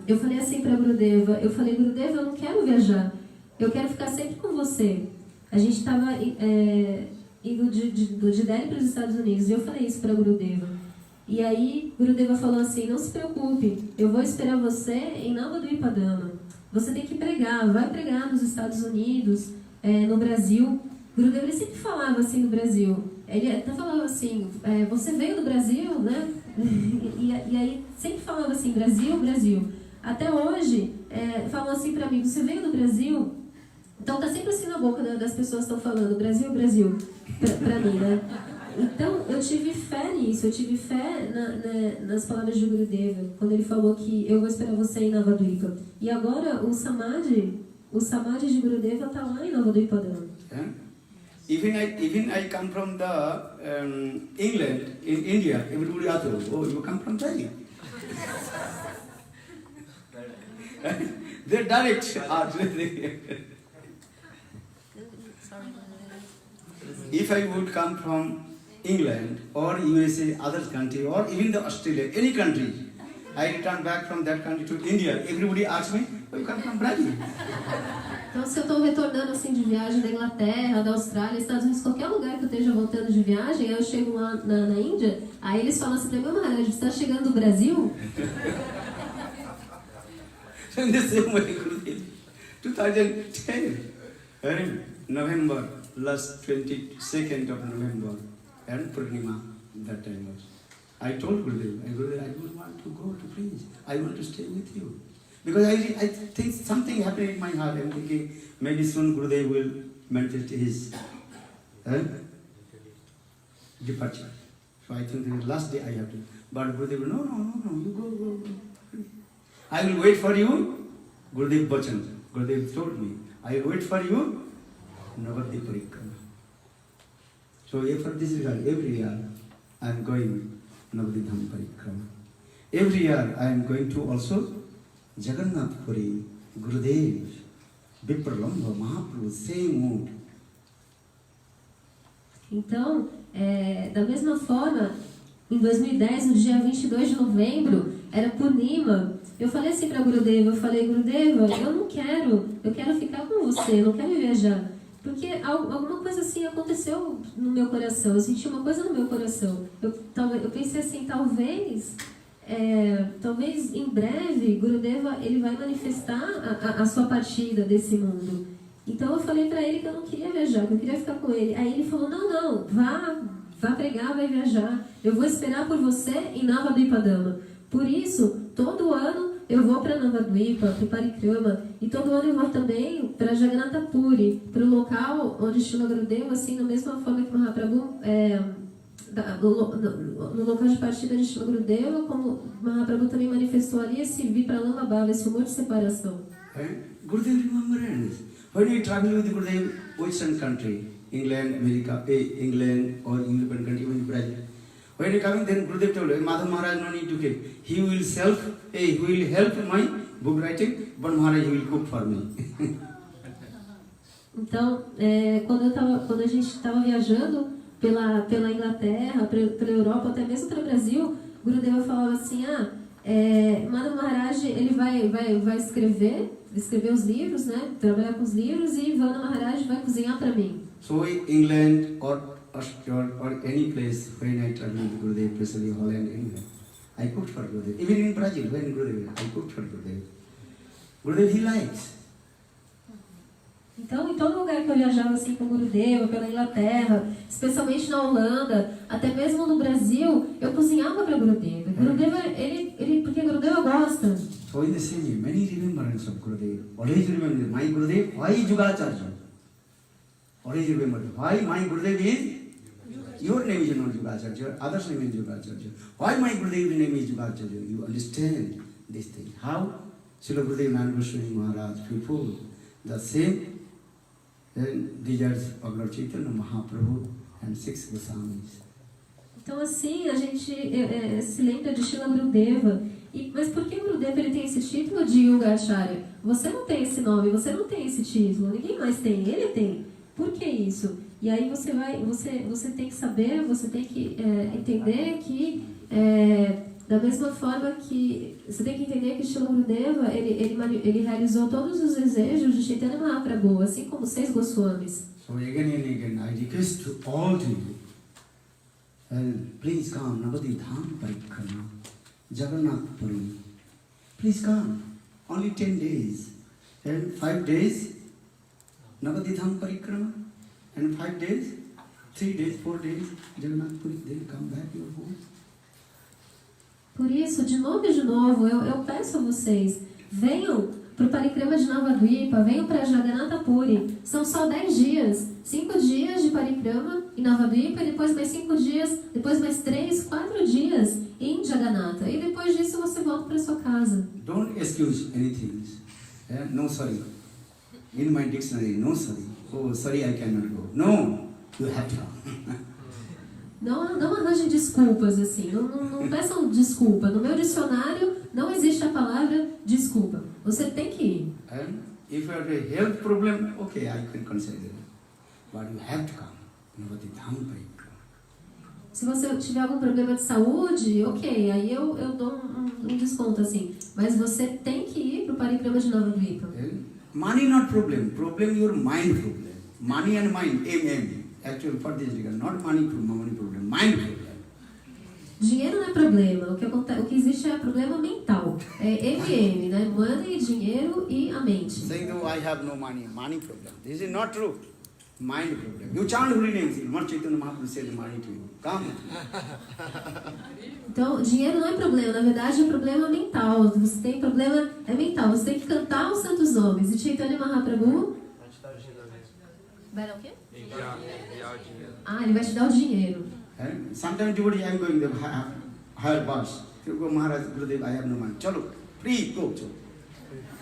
eu falei assim para Gurudeva, Gurudeva, eu não quero viajar, eu quero ficar sempre com você. A gente estava indo de Delhi para os Estados Unidos, e eu falei isso para Gurudeva. E aí Gurudeva falou assim, não se preocupe, eu vou esperar você em Navadvipa Dhama. Você tem que pregar, vai pregar nos Estados Unidos, no Brasil. Gurudeva ele sempre falava assim no Brasil. Ele até falava assim, você veio do Brasil, né? E aí sempre falava assim, Brasil. Até hoje, falou assim pra mim, você veio do Brasil? Então tá sempre assim na boca das pessoas que estão falando, Brasil, pra mim, né? Então eu tive fé nisso, eu tive fé nas palavras de Gurudeva, quando ele falou que eu vou esperar você em Navadvipa. E agora o Samadhi de Gurudeva tá lá em Navadvipa Dham. Even I come from the England, in India, everybody asks, oh, you come from Delhi. They direct ask. If I would come from England or USA, other country, or even the Australia, any country, I return back from that country to India, everybody asks me, oh, you come from Brazil. Então, se eu estou retornando assim de viagem da Inglaterra, da Austrália, Estados Unidos, qualquer lugar que eu esteja voltando de viagem, aí eu chego lá na Índia, aí eles falam assim para mim, Maharaj, você está chegando do Brasil? In the same way, Gurudev, 2010, November, last 22nd of November, and Purnima, that time was. I told Gurudev, I don't want to go to preach, I want to stay with you. Because I think something happened in my heart. I'm thinking maybe soon Gurudev will manifest his departure. So I think the last day I have to. But Gurudev, no, you go. I will wait for you, Gurudev Bachan. Gurudev told me, I will wait for you, Navadvip Parikrama. So for this regard, every year I am going Navadvip Dham Parikrama. Every year I am going to also Jagannath Puri, Gurudev, Vipralambha, Mahaprabhu, same mood. Então, da mesma forma, em 2010, no dia 22 de novembro, era Purnima, eu falei assim para Gurudeva, Gurudeva, eu quero ficar com você, eu não quero viajar. Porque alguma coisa assim aconteceu no meu coração, eu senti uma coisa no meu coração. Eu pensei assim, talvez em breve, Gurudeva ele vai manifestar a sua partida desse mundo. Então eu falei para ele que eu não queria viajar, que eu queria ficar com ele. Aí ele falou, não, vá pregar, vai viajar. Eu vou esperar por você em Navadvipa Dhama. Por isso, todo ano eu vou para Navadvipa, para o Parikrama, e todo ano eu vou também para Jagannath Puri, para o local onde Srila Gurudeva, assim, da mesma forma que Mahaprabhu no local de partida de Shila Gurudeva, como Mahaprabhu também manifestou ali esse Vipralamba Bhava, esse humor de separação. Gurudev remembrance. When you travel with Gurudev, Western country, England, America, England or European country, even Brazil. When you coming, then Gurudev told you, Madhav Maharaj no need to give. He will help my book writing, but Maharaj will cook for me. Então, quando a gente estava viajando pela Inglaterra, pela Europa, até mesmo pelo Brasil, Gurudeva falava assim, Madhav Maharaj ele vai escrever os livros, né? Trabalhar com os livros, e Vana Maharaj vai cozinhar para mim. So England or any place when I travel with Gurudev, especially Holland, anywhere, I cooked for Gurudev. Even in Brazil, when Gurudev, I cooked for Gurudev. Gurudev, he likes. Então, em todo lugar que eu viajava assim com Gurudeva, pela Inglaterra, especialmente na Holanda, até mesmo no Brasil, eu cozinhava para Gurudeva. Gurudeva, porque Gurudeva gosta. So in the same way, many remembrance of Gurudev. Always remember, my Gurudev, why Yugacharya? Always remember, why my Gurudev is? Your name is not Yugacharya, others' name is Yugacharya. Why my Gurudev's name is Yugacharya? You understand this thing. How? Srila Gurudev Narayan Goswami Maharaj fulfilled the same desires of Lord Chaitanya Mahaprabhu and 6 Goswamis. Então assim, a gente se lembra de Srila Gurudeva. Mas por que Gurudeva ele tem esse título de Yuga Acharya? Você não tem esse nome, você não tem esse título, ninguém mais tem, ele tem. Por que isso? E aí você tem que saber, você tem que entender que da mesma forma que você tem que entender que Srila Gurudeva ele realizou todos os desejos de Chaitanya Mahaprabhu, assim como 6 Goswamis. So again and again I request to all to you, please come Navadvip Dham Parikrama, Jagannath Puri. Please come. Only 10 days and 5 days Navadvip Dham Parikrama, and 5 days, 3 days, 4 days Jagannath Puri. Then come back to your home. Por isso, de novo, eu peço a vocês, venham para o Parikrama de Navadvipa, venham para Jagannatha Puri. São só 10 dias, 5 dias de Parikrama em Navadvipa, e depois mais 5 dias, depois mais 3, 4 dias em Jagannatha. E depois disso você volta para sua casa. Don't excuse anything. No sorry. In my dictionary, no sorry. Oh, sorry, I cannot go. No, you have to come. Não arranjem desculpas assim, não peçam desculpa. No meu dicionário não existe a palavra desculpa. Você tem que ir. And if you have a health problem, okay, I can consider. But you have to come. Navadvip Dham Parikrama. Se você tiver algum problema de saúde, ok, aí eu dou um desconto assim. Mas você tem que ir para o Parikrama de Navadvipa. Money not problem. Problem your mind problem. Money and mind, M. Actually, for this regard, not money problem, mind problem. Dinheiro não é problema, o que existe é problema mental. É MM, né? Money, dinheiro e a mente. Saying, no, I have no money problem. This is not true. Mind problem. You chant holy names. Lord Chaitanya Mahaprabhu said money to you. Come. Então, dinheiro não é problema, na verdade é problema mental. Você tem problema, é mental. Você tem que cantar os santos nomes. E Chaitanya Mahaprabhu vai dar o quê? Ele vai te dar o dinheiro. Sometimes devotee, I am going to hire bus. You go, Maharaj, Gurudev, I have no money. Chalo, free, go.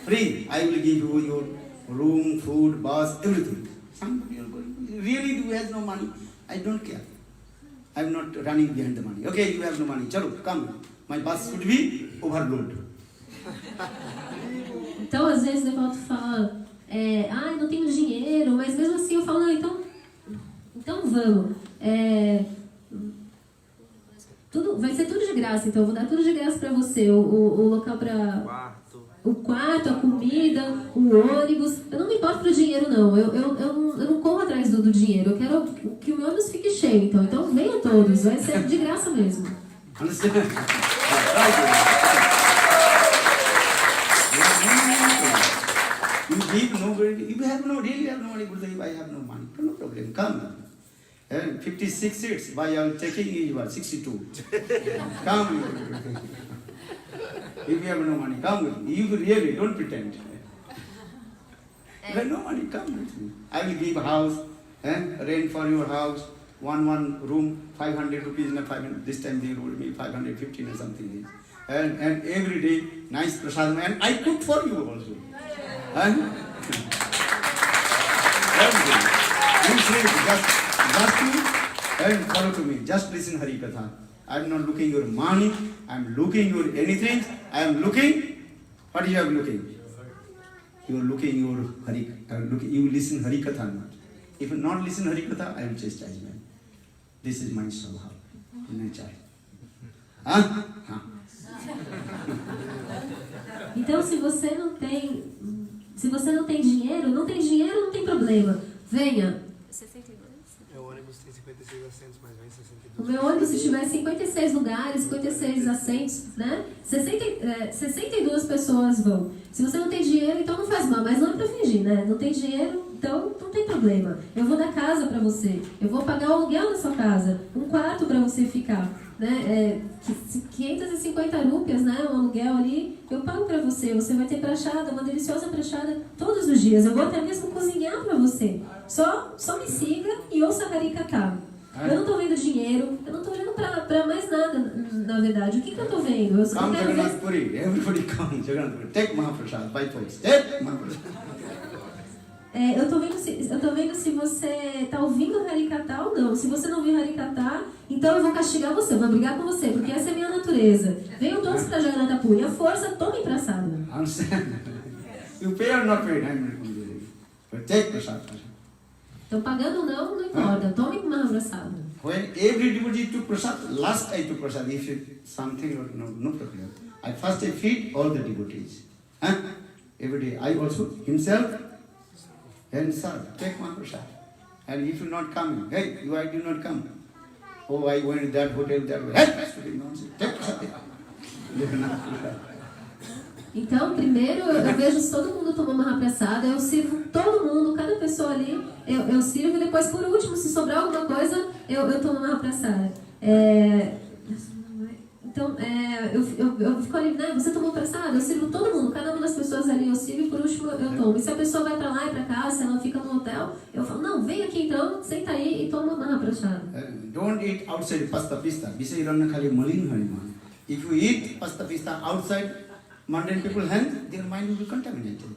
Free, I will give you your room, food, bus, everything. Somebody are going, really you have no money? I don't care. I am not running behind the money. Okay, you have no money. Chalo, come. My bus should be overload. Então, às vezes, o devoto fala, não tenho dinheiro, mas mesmo assim eu falo, não, então vamos. Vai ser tudo de graça, então eu vou dar tudo de graça para você. O local para... O quarto, a comida, o ônibus. Eu não me importo pro dinheiro, não. Eu não corro atrás do dinheiro. Eu quero que o meu ônibus fique cheio, então. Então venham todos, vai ser de graça mesmo. Understand? You give nobody, you have no, really have no money, Gurudev, I have no money. No problem, come. 56 seats, by our taking you are 62. Come. If you have no money, come with me. You really don't pretend. You have no money, come with me. I will give a house, rent for your house, one room, 500 rupees, and 500. This time they wrote me 515 or something. And every day, nice prasad, and I cook for you also. And every day, you say just to and follow to me. Just listen Hari Katha. I am not looking your money. I am looking your anything. I am looking. What you are looking? You are looking your Hari. You listen Hari Katha not. If you not listen Hari Katha, I will chastise you. This is my swabha, nature. Huh? Então, se você não tem dinheiro, não tem problema. Venha. 62? Meu ônibus tem 56 assentos, mas vem 62. O meu ônibus, se tiver 56 lugares, 56 assentos, né? 62 pessoas vão. Se você não tem dinheiro, então não faz mal, mas não é pra fingir, né? Não tem dinheiro, então não tem problema. Eu vou dar casa pra você, eu vou pagar o aluguel da sua casa, um quarto pra você ficar, né? 550 rúpias, né? Um aluguel ali, eu pago pra você. Você vai ter prachada, uma deliciosa prachada todos os dias. Eu vou até mesmo cozinhar pra você. Só me siga e ouça Hari Katha. Eu não tô vendo dinheiro, eu não tô vendo pra mais nada, na verdade. O que eu tô vendo? Eu só Come quero Jagannath ver... Puri, everybody come Jagannath Puri. Take Mahaprasad by force. Take Mahaprasad. Eu tô vendo se você tá ouvindo Hari Katha ou não. Se você não ouvir Hari Katha, então eu vou castigar você, eu vou brigar com você, porque essa é a minha natureza. Venham todos pra Jagannath Puri. A força, tome prasada. Understand? You pay or not pay, but take prasad. Então, pagando ou não, não importa. Tome uma abraçada. When every devotee took prasad, last I took prasad, if something or no problem. I feed all the devotees. Every day, I also, himself, and serve, take my prasad. And if you not coming, hey, why do not come? Oh, I went to that hotel, hey, stupid nonsense, take prasad. Então, primeiro eu vejo se todo mundo tomou uma rapressada, eu sirvo todo mundo, cada pessoa ali, eu sirvo, e depois, por último, se sobrar alguma coisa, eu tomo uma rapressada. Então, eu fico ali, né, você tomou pressada, eu sirvo todo mundo, cada uma das pessoas ali eu sirvo, e por último eu tomo. E se a pessoa vai pra lá e pra cá, se ela fica no hotel, eu falo, não, vem aqui então, senta aí e toma uma rapressada. Don't eat outside pasta pista. Bisa iranna khali malin hariman. If you eat pasta pista outside, mundane people hand, their mind will be contaminated.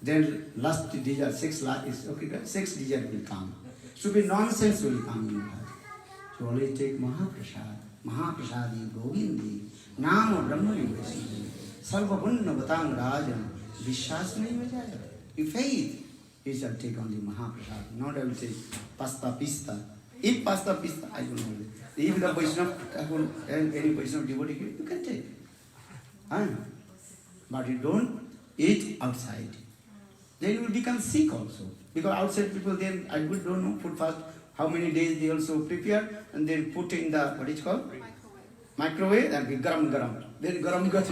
Then last desire, sex desire will come. Stupid nonsense will come in your heart. So always take Mahaprasad. Mahaprasadi Govindi. Namo Brahma Vivasi. Sarva Punna Batang Rajan. Vishwas nahi vajaya. If faith, you shall take only Mahaprasad. Not I will say pasta pista. If pasta pista, I don't know. If the Vaishnava, any Vaishnava devotee here, you can take. But you don't eat outside. Then you will become sick also. Because outside people then, I don't know, put fast, how many days they also prepare and then put in the, what is called? Microwave and be garam garam. Then garam garam.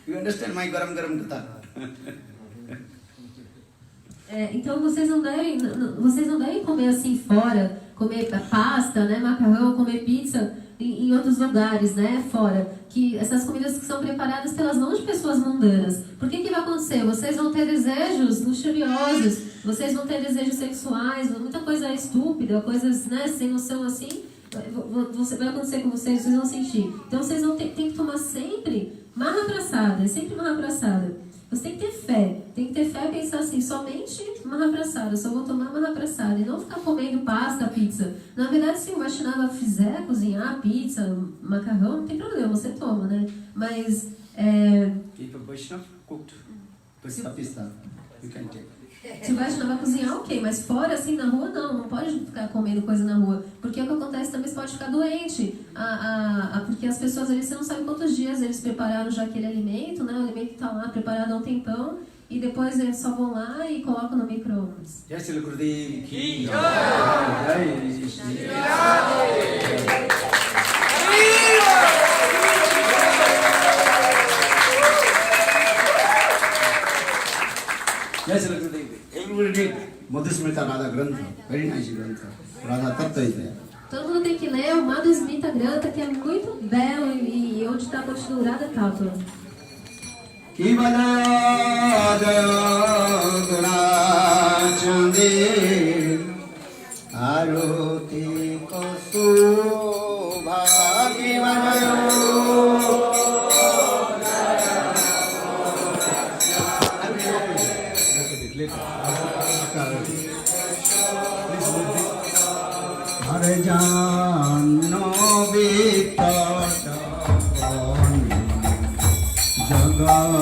You understand my garam garam katha? Então vocês não devem comer assim fora, comer pasta, né, macarrão, comer pizza em outros lugares, né, fora. Que essas comidas que são preparadas pelas mãos de pessoas mundanas. Por que vai acontecer? Vocês vão ter desejos luxuriosos, vocês vão ter desejos sexuais, muita coisa estúpida, coisas, né, sem noção assim. Vai acontecer com vocês vão sentir. Então vocês vão ter que tomar sempre Mahaprasada, sempre Mahaprasada. Você tem que ter fé e pensar assim, somente Mahaprasada, só vou tomar Mahaprasada e não ficar comendo pasta, pizza. Na verdade, se o Vaishnava fizer cozinhar pizza, macarrão, não tem problema, você toma, né? Mas... If a Vaishnava cooked pista, you can take. Se o Vaishnava cozinhar, ok, mas fora, assim, na rua, não pode ficar comendo coisa na rua. Porque o que acontece também, você pode ficar doente. Porque as pessoas ali, você não sabe quantos dias eles prepararam já aquele alimento, né? O alimento está lá preparado há um tempão, e depois eles só vão lá e colocam no micro-ondas. Jai Shri Gurudev ki Jai Shri Gurudev. Everybody read Madhusmrita Radha Grantha. Very nice Grantha. Radha Tattva is there. Todo mundo tem que ler o Madhusmrita Grantha, que é muito belo e onde está continua Radha Tattva. Kibala Jaguna Chandi কারোতি কসু ভাগিমায় হরে জাহ্নবী তটবনে জগমনোলোভা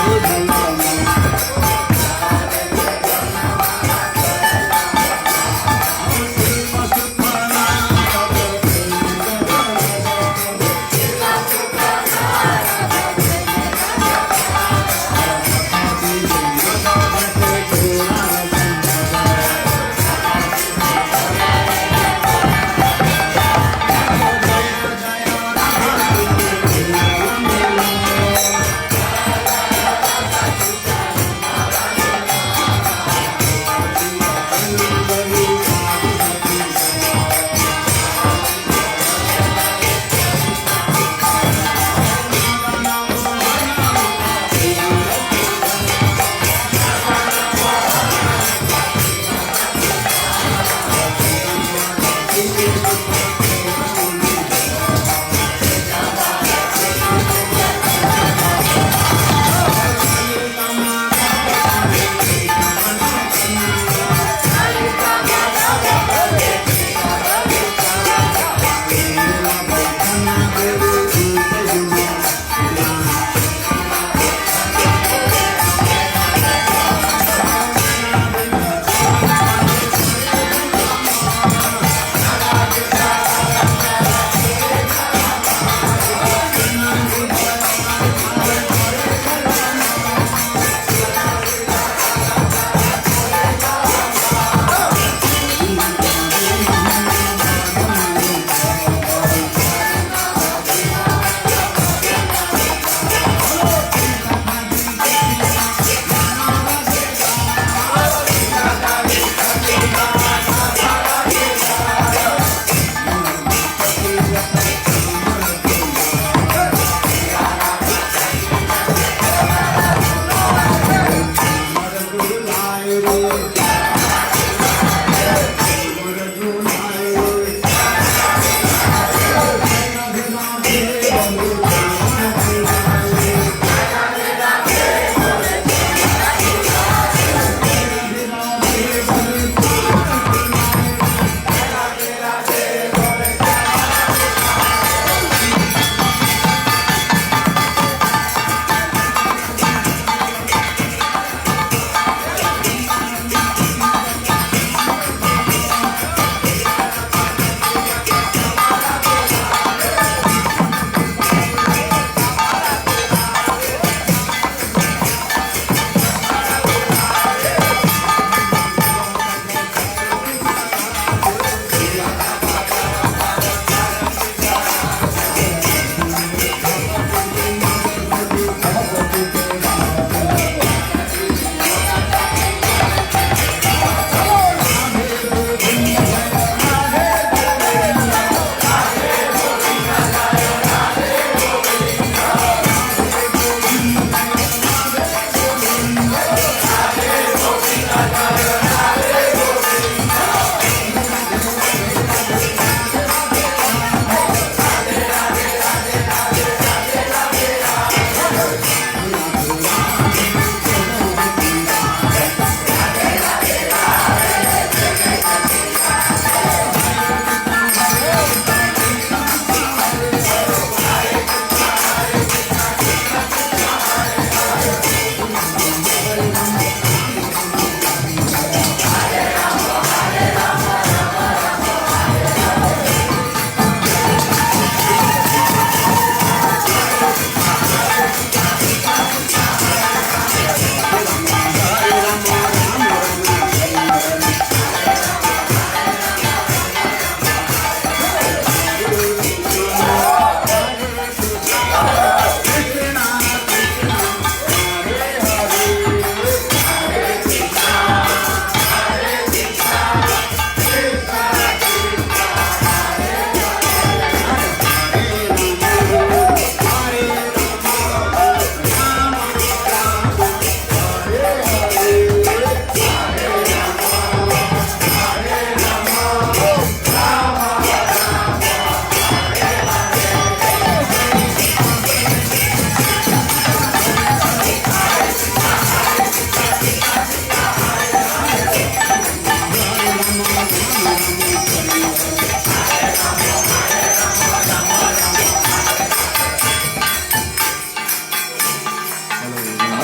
Jai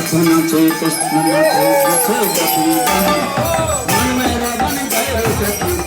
अधुना चे कृष्ण नाचे रथे गोपीगण मन मेरा बन गए सखी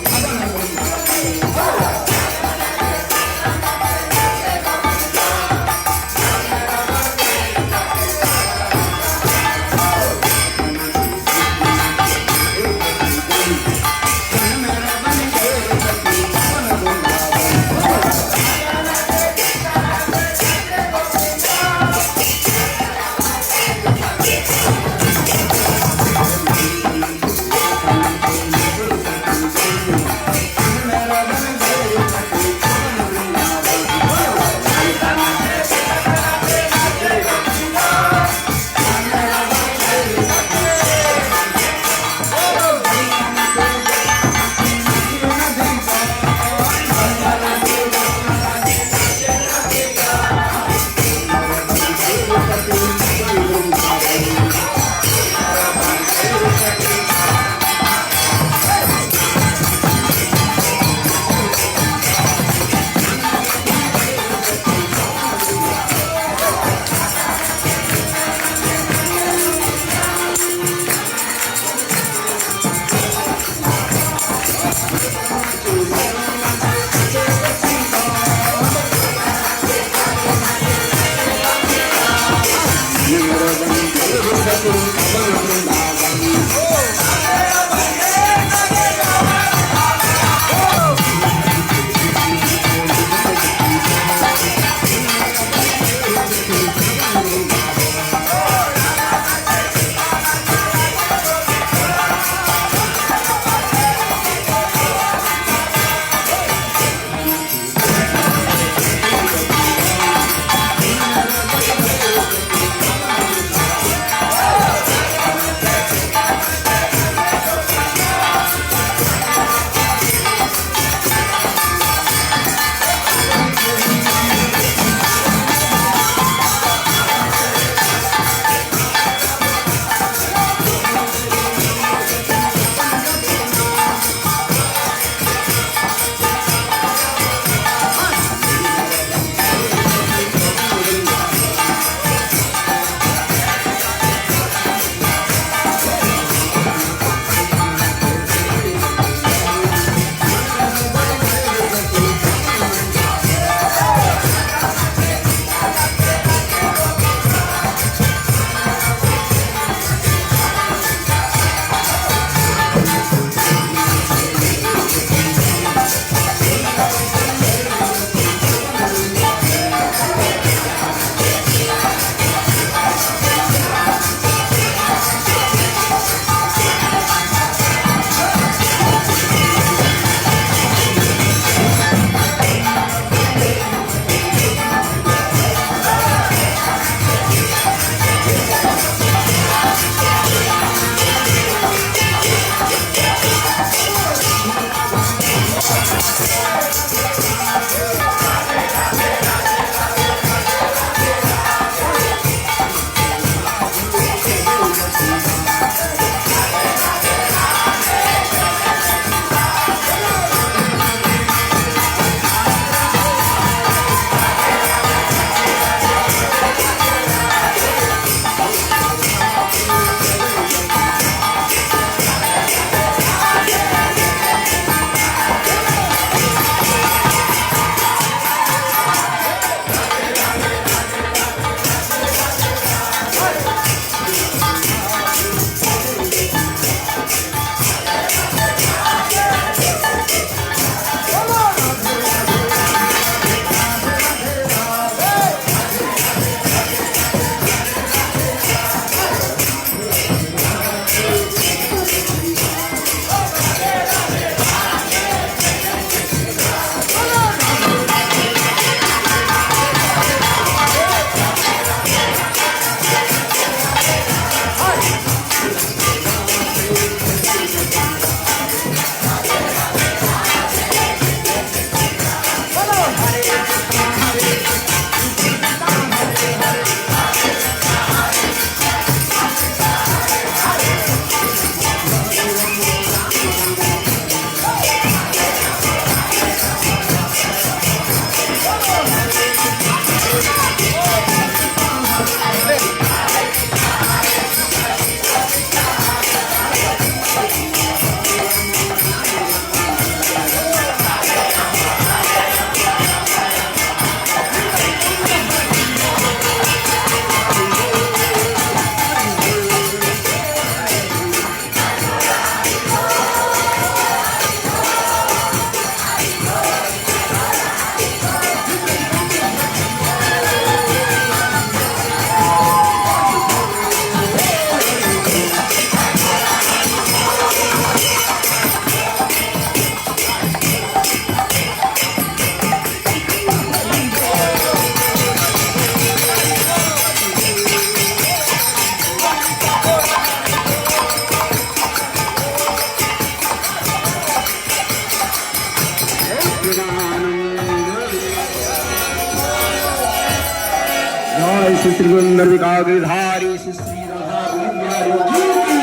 त्रिगुंदर विकाग्रधारी श्री श्री राधा बिहारी जीव की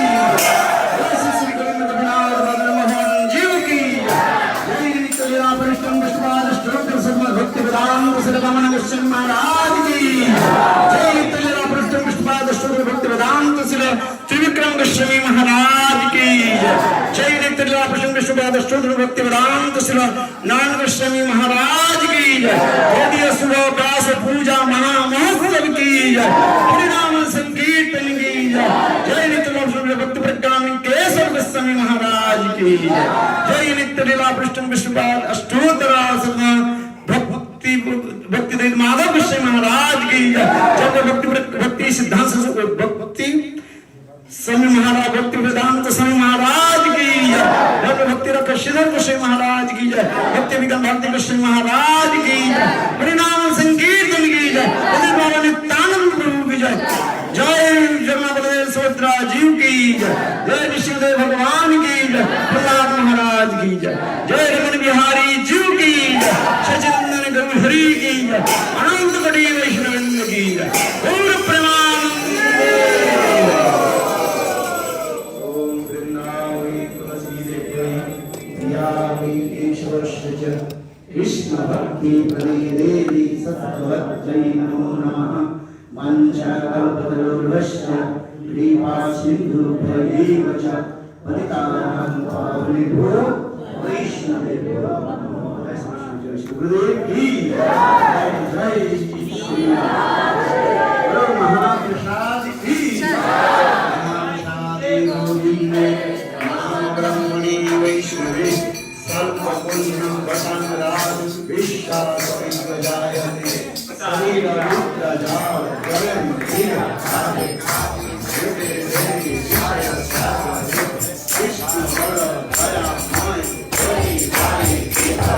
जय श्री श्री गोविंद रघुनाथ मदन मोहन जीव की जय नित्य लीला परिष्टम विश्वास श्रोत्र सर्व भक्ति वेदांत सरगमन गोस्वामी महाराज की जय नित्य लीला परिष्टम विश्वास श्रोत्र भक्ति वेदांत सिर त्रिविक्रम गोस्वामी महाराज की जय नित्य लीला परिष्टम विश्वास श्रोत्र भक्ति वेदांत सिर नारायण गोस्वामी महाराज की जय सुबह व्यास पूजा महामहोत्सव की हरिनाम संकीर्तन की जय नित्य भक्ति प्रज्ञानी केशव गोस्वामी महाराज की जय नित्य लीला पृष्ठम विश्वपाल अष्टोत्तर भक्ति भक्ति देव माधव गोस्वामी महाराज की जय भक्ति सिद्धांत भक्ति स्वामी महाराज भक्ति वेदांत स्वामी महाराज की जय भक्ति रख श्रीधर गोस्वामी महाराज की जय भक्ति विगम भक्ति गोस्वामी महाराज की हरिनाम संकीर्तन की जय नित्यानंद प्रभु की जय जय जगन्नाथ बलदेव सुभद्रा जीव की जय ऋषिदेव भगवान की जय प्रहलाद महाराज की जय जय रमन बिहारी जीव की जय सचिंदन गुरु हरि की जय अनंत कोटि वैष्णव की जय गौर प्रेमानंद ओम वृंदावै तुलसी देवी कृष्ण भक्ति प्रदेवी सत्वत्यै नमो नमः वंशकल्पतरुर्भश्च कृपा सिन्धुभ्यैव च पतितानां पावनेभ्यो वैष्णवेभ्यो नमो नमः। गुरुदेव की जय जय श्री राम महाप्रसाद की महाप्रसाद गोविंदे ब्रह्मणे वैष्णवे सर्वपुण्यं वसंराज विश्वासैर्जायते शरीर रुद्रजाल गगन गिर आदि कृष्ण बल भया माय हरि हरि गीता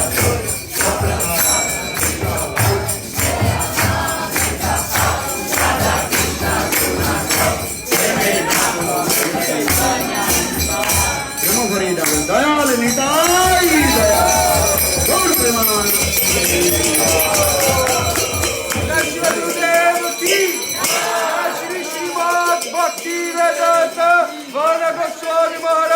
दयाल निताई दया गौर प्रेमानंद श्री श्रीमद् भक्ति वेदांत गोस्वामी महाराज